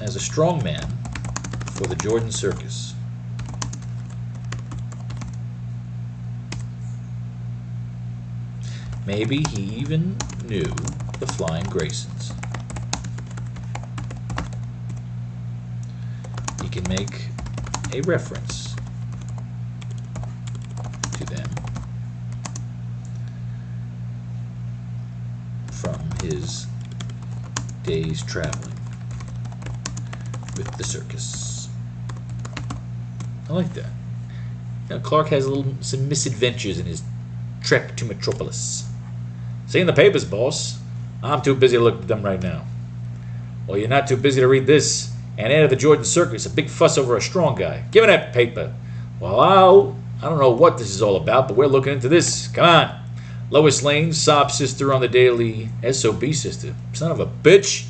as a strongman for the Jordan Circus. Maybe he even knew the Flying Graysons. He can make a reference to them from his days traveling with the circus. I like that. Now Clark has some misadventures in his trek to Metropolis. See in the papers, boss. I'm too busy to look at them right now. Well, you're not too busy to read this. And out of the Jordan Circus, a big fuss over a strong guy. Give me that paper. Well, I don't know what this is all about, but we're looking into this. Come on. Lois Lane, sob sister on the Daily SOB sister. Son of a bitch.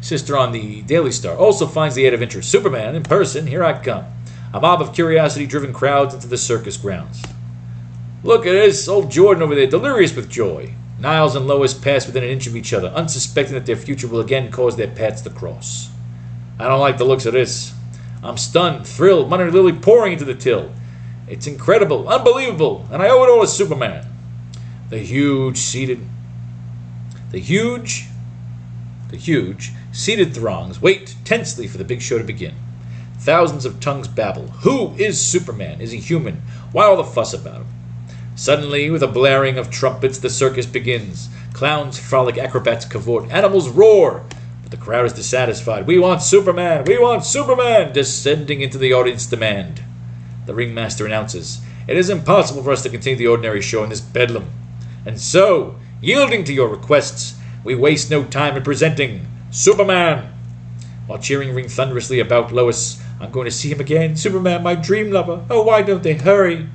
Sister on the Daily Star. Also finds the aid of interest. Superman, in person, here I come. A mob of curiosity-driven crowds into the circus grounds. Look at this. Old Jordan over there, delirious with joy. Niles and Lois pass within an inch of each other, unsuspecting that their future will again cause their paths to cross. I don't like the looks of this. I'm stunned, thrilled, money literally pouring into the till. It's incredible, unbelievable, and I owe it all to Superman. The huge, seated throngs wait tensely for the big show to begin. Thousands of tongues babble. Who is Superman? Is he human? Why all the fuss about him? Suddenly, with a blaring of trumpets, the circus begins. Clowns frolic, acrobats cavort, animals roar. But the crowd is dissatisfied. We want Superman! We want Superman! Descending into the audience demand. The ringmaster announces, it is impossible for us to continue the ordinary show in this bedlam. And so, yielding to your requests, we waste no time in presenting Superman. While cheering ring thunderously about Lois, I'm going to see him again. Superman, my dream lover. Oh, why don't they hurry?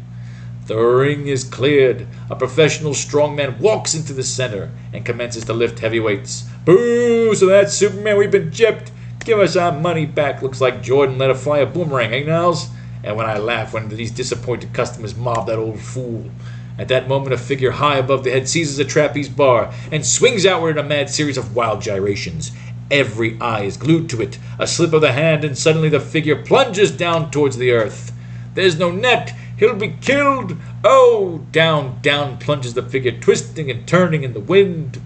The ring is cleared. A professional strongman walks into the center and commences to lift heavy weights. Boo! So that's Superman. We've been gypped. Give us our money back. Looks like Jordan let her fly a boomerang, eh, Niles? And when I laugh when these disappointed customers mob that old fool. At that moment, a figure high above the head seizes a trapeze bar and swings outward in a mad series of wild gyrations. Every eye is glued to it. A slip of the hand, and suddenly the figure plunges down towards the earth. There's no net. He'll be killed. Oh, down, down plunges the figure, twisting and turning in the wind.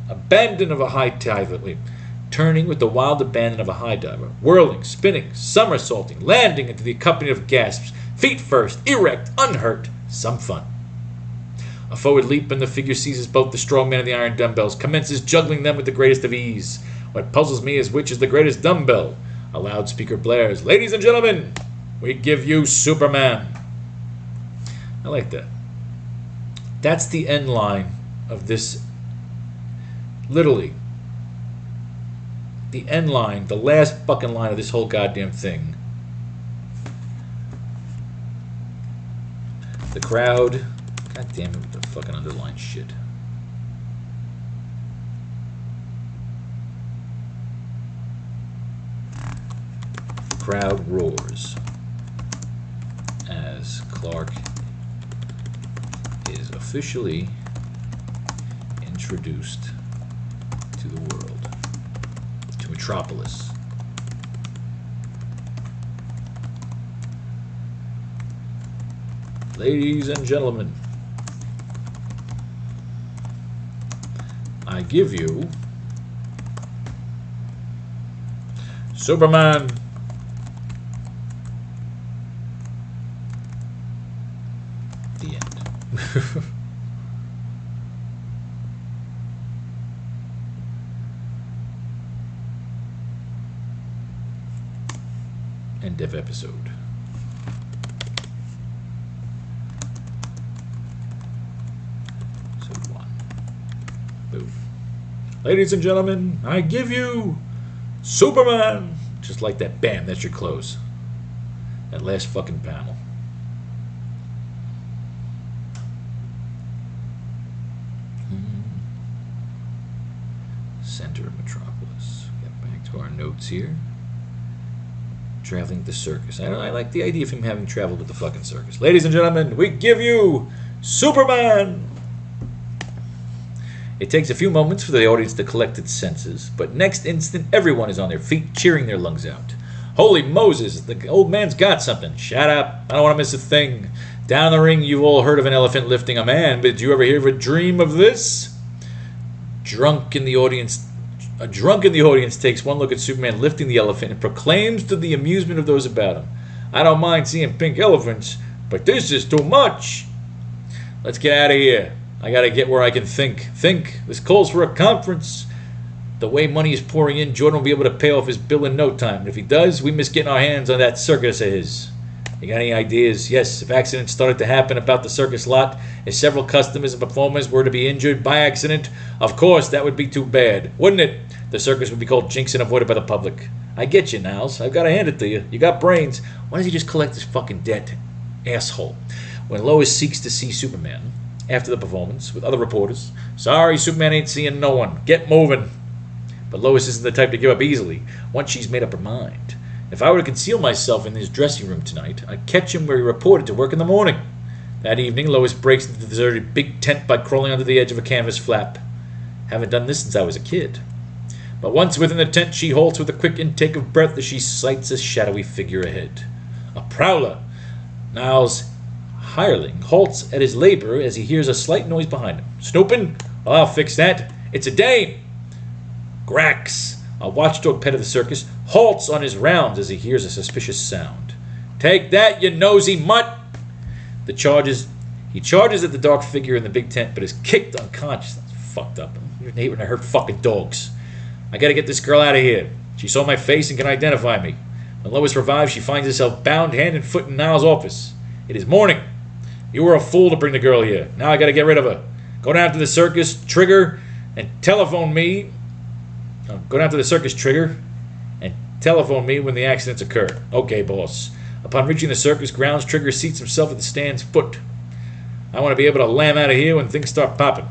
Abandon of a high diver. Turning with the wild abandon of a high diver. Whirling, spinning, somersaulting, landing into the accompaniment of gasps. Feet first, erect, unhurt. Some fun. A forward leap, and the figure seizes both the strong man and the iron dumbbells, commences juggling them with the greatest of ease. What puzzles me is which is the greatest dumbbell. A loudspeaker blares, ladies and gentlemen, we give you Superman. I like that. That's the end line of this. Literally. The end line, the last fucking line of this whole goddamn thing. The crowd. God damn it with the fucking underlined shit. The crowd roars as Clark is officially introduced to the world, to Metropolis. Ladies and gentlemen, I give you Superman. The end. End of episode. Episode 1. Boom. Ladies and gentlemen, I give you Superman. Just like that. Bam, that's your close. That last fucking panel. Center of Metropolis. Get back to our notes here. Traveling with the circus. I like the idea of him having traveled with the fucking circus. Ladies and gentlemen, we give you Superman. It takes a few moments for the audience to collect its senses, but next instant everyone is on their feet cheering their lungs out. Holy Moses, the old man's got something. Shut up. I don't want to miss a thing. Down the ring, you've all heard of an elephant lifting a man, but did you ever hear of a dream of this? A drunk in the audience takes one look at Superman lifting the elephant and proclaims to the amusement of those about him, I don't mind seeing pink elephants, but this is too much. Let's get out of here. I gotta get where I can think. Think. This calls for a conference. The way money is pouring in, Jordan will be able to pay off his bill in no time. And if he does, we miss getting our hands on that circus of his. You got any ideas? Yes, if accidents started to happen about the circus lot, if several customers and performers were to be injured by accident, of course that would be too bad, wouldn't it? The circus would be called jinxed and avoided by the public. I get you, Niles. I've got to hand it to you. You got brains. Why does he just collect his fucking debt? Asshole. When Lois seeks to see Superman after the performance with other reporters, sorry, Superman ain't seeing no one. Get moving. But Lois isn't the type to give up easily once she's made up her mind. If I were to conceal myself in his dressing room tonight, I'd catch him where he reported to work in the morning. That evening, Lois breaks into the deserted big tent by crawling under the edge of a canvas flap. Haven't done this since I was a kid. But once within the tent, she halts with a quick intake of breath as she sights a shadowy figure ahead. A prowler. Niles' hireling halts at his labor as he hears a slight noise behind him. Snooping? Well, I'll fix that. It's a dame. Grax, a watchdog pet of the circus, halts on his rounds as he hears a suspicious sound. Take that, you nosy mutt! The charge is He charges at the dark figure in the big tent, but is kicked unconscious. That's fucked up. I hate when I hurt fucking dogs. I gotta get this girl out of here. She saw my face and can identify me. When Lois revives, she finds herself bound hand and foot in Niles' office. It is morning. You were a fool to bring the girl here. Now I gotta get rid of her. Go down to the circus, Trigger, and telephone me. Go down to the circus, Trigger, and telephone me when the accidents occur. Okay, boss. Upon reaching the circus grounds, Trigger seats himself at the stand's foot. I want to be able to lam out of here when things start popping.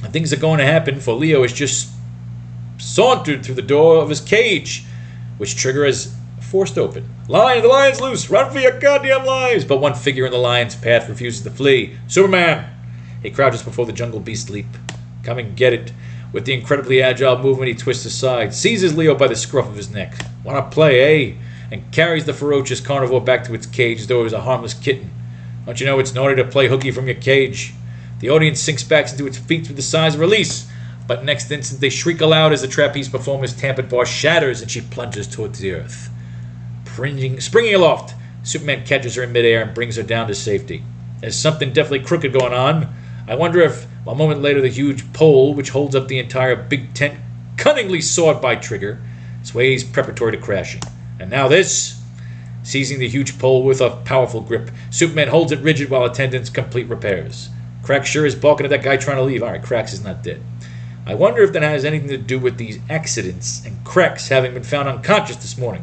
And things are going to happen, for Leo has just sauntered through the door of his cage, which Trigger has forced open. Lion, the lion's loose! Run for your goddamn lives! But one figure in the lion's path refuses to flee. Superman! He crouches before the jungle beast leap. Come and get it. With the incredibly agile movement, he twists aside, seizes Leo by the scruff of his neck. Wanna play, eh? And carries the ferocious carnivore back to its cage as though it was a harmless kitten. Don't you know it's naughty to play hooky from your cage? The audience sinks back into its feet with the sighs of release. But next instant they shriek aloud as the trapeze performer's tampered bar shatters and she plunges towards the earth. Springing aloft, Superman catches her in midair and brings her down to safety. There's something definitely crooked going on. I wonder if, a moment later, the huge pole, which holds up the entire big tent, cunningly sawed by Trigger, sways preparatory to crashing. And now this. Seizing the huge pole with a powerful grip, Superman holds it rigid while attendants complete repairs. Crax sure is balking at that guy trying to leave. Alright, Crax is not dead. I wonder if that has anything to do with these accidents and Crax having been found unconscious this morning.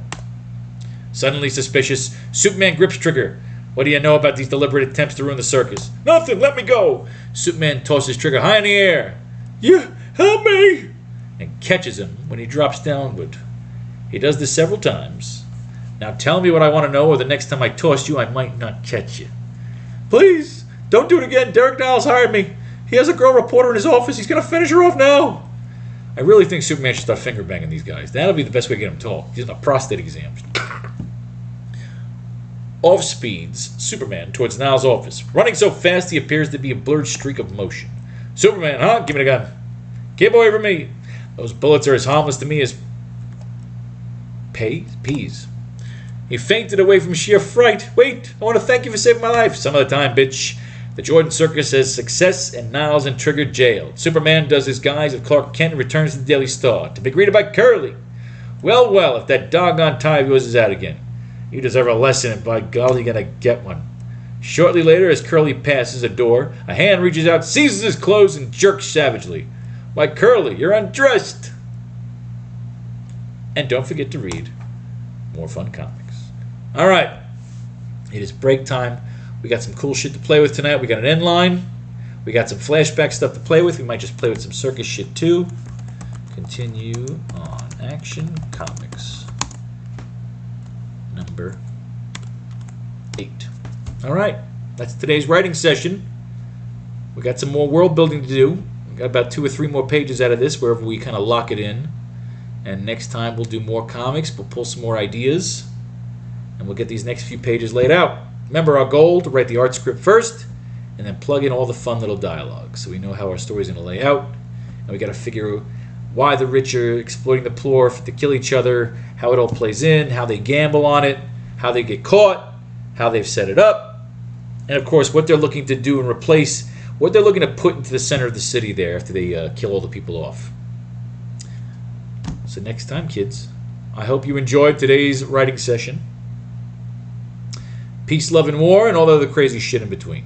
Suddenly suspicious, Superman grips Trigger. What do you know about these deliberate attempts to ruin the circus? Nothing, let me go! Superman tosses Trigger high in the air. You, help me! And catches him when he drops downward. He does this several times. Now tell me what I want to know, or the next time I toss you, I might not catch you. Please, don't do it again. Derek Niles hired me. He has a girl reporter in his office. He's going to finish her off now. I really think Superman should start finger banging these guys. That'll be the best way to get him talk. He's in a prostate exam. Off speeds Superman towards Niles' office. Running so fast he appears to be a blurred streak of motion. Superman, huh? Give me the gun. Keep away from me. Those bullets are as harmless to me as peas. He fainted away from sheer fright. Wait, I want to thank you for saving my life. Some of the time, bitch. The Jordan Circus has success and Niles and Trigger jailed. Superman does his guise of Clark Kent and returns to the Daily Star to be greeted by Curly. Well, well, if that doggone tie of yours is out again. You deserve a lesson, and by golly, you're gonna get one. Shortly later, as Curly passes a door, a hand reaches out, seizes his clothes, and jerks savagely. Why, Curly, you're undressed! And don't forget to read more fun comics. Alright, it is break time. We got some cool shit to play with tonight. We got an end line. We got some flashback stuff to play with. We might just play with some circus shit too. Continue on Action Comics. Number 8. Alright, that's today's writing session. We got some more world building to do. We got about 2 or 3 more pages out of this wherever we kind of lock it in. And next time we'll do more comics. We'll pull some more ideas. And we'll get these next few pages laid out. Remember our goal, to write the art script first and then plug in all the fun little dialogue so we know how our story's going to lay out. And we got to figure why the rich are exploiting the poor to kill each other, how it all plays in, how they gamble on it, how they get caught, how they've set it up, and of course what they're looking to do and replace, what they're looking to put into the center of the city there after they kill all the people off. So next time, kids, I hope you enjoyed today's writing session. Peace, love, and war, and all the other crazy shit in between.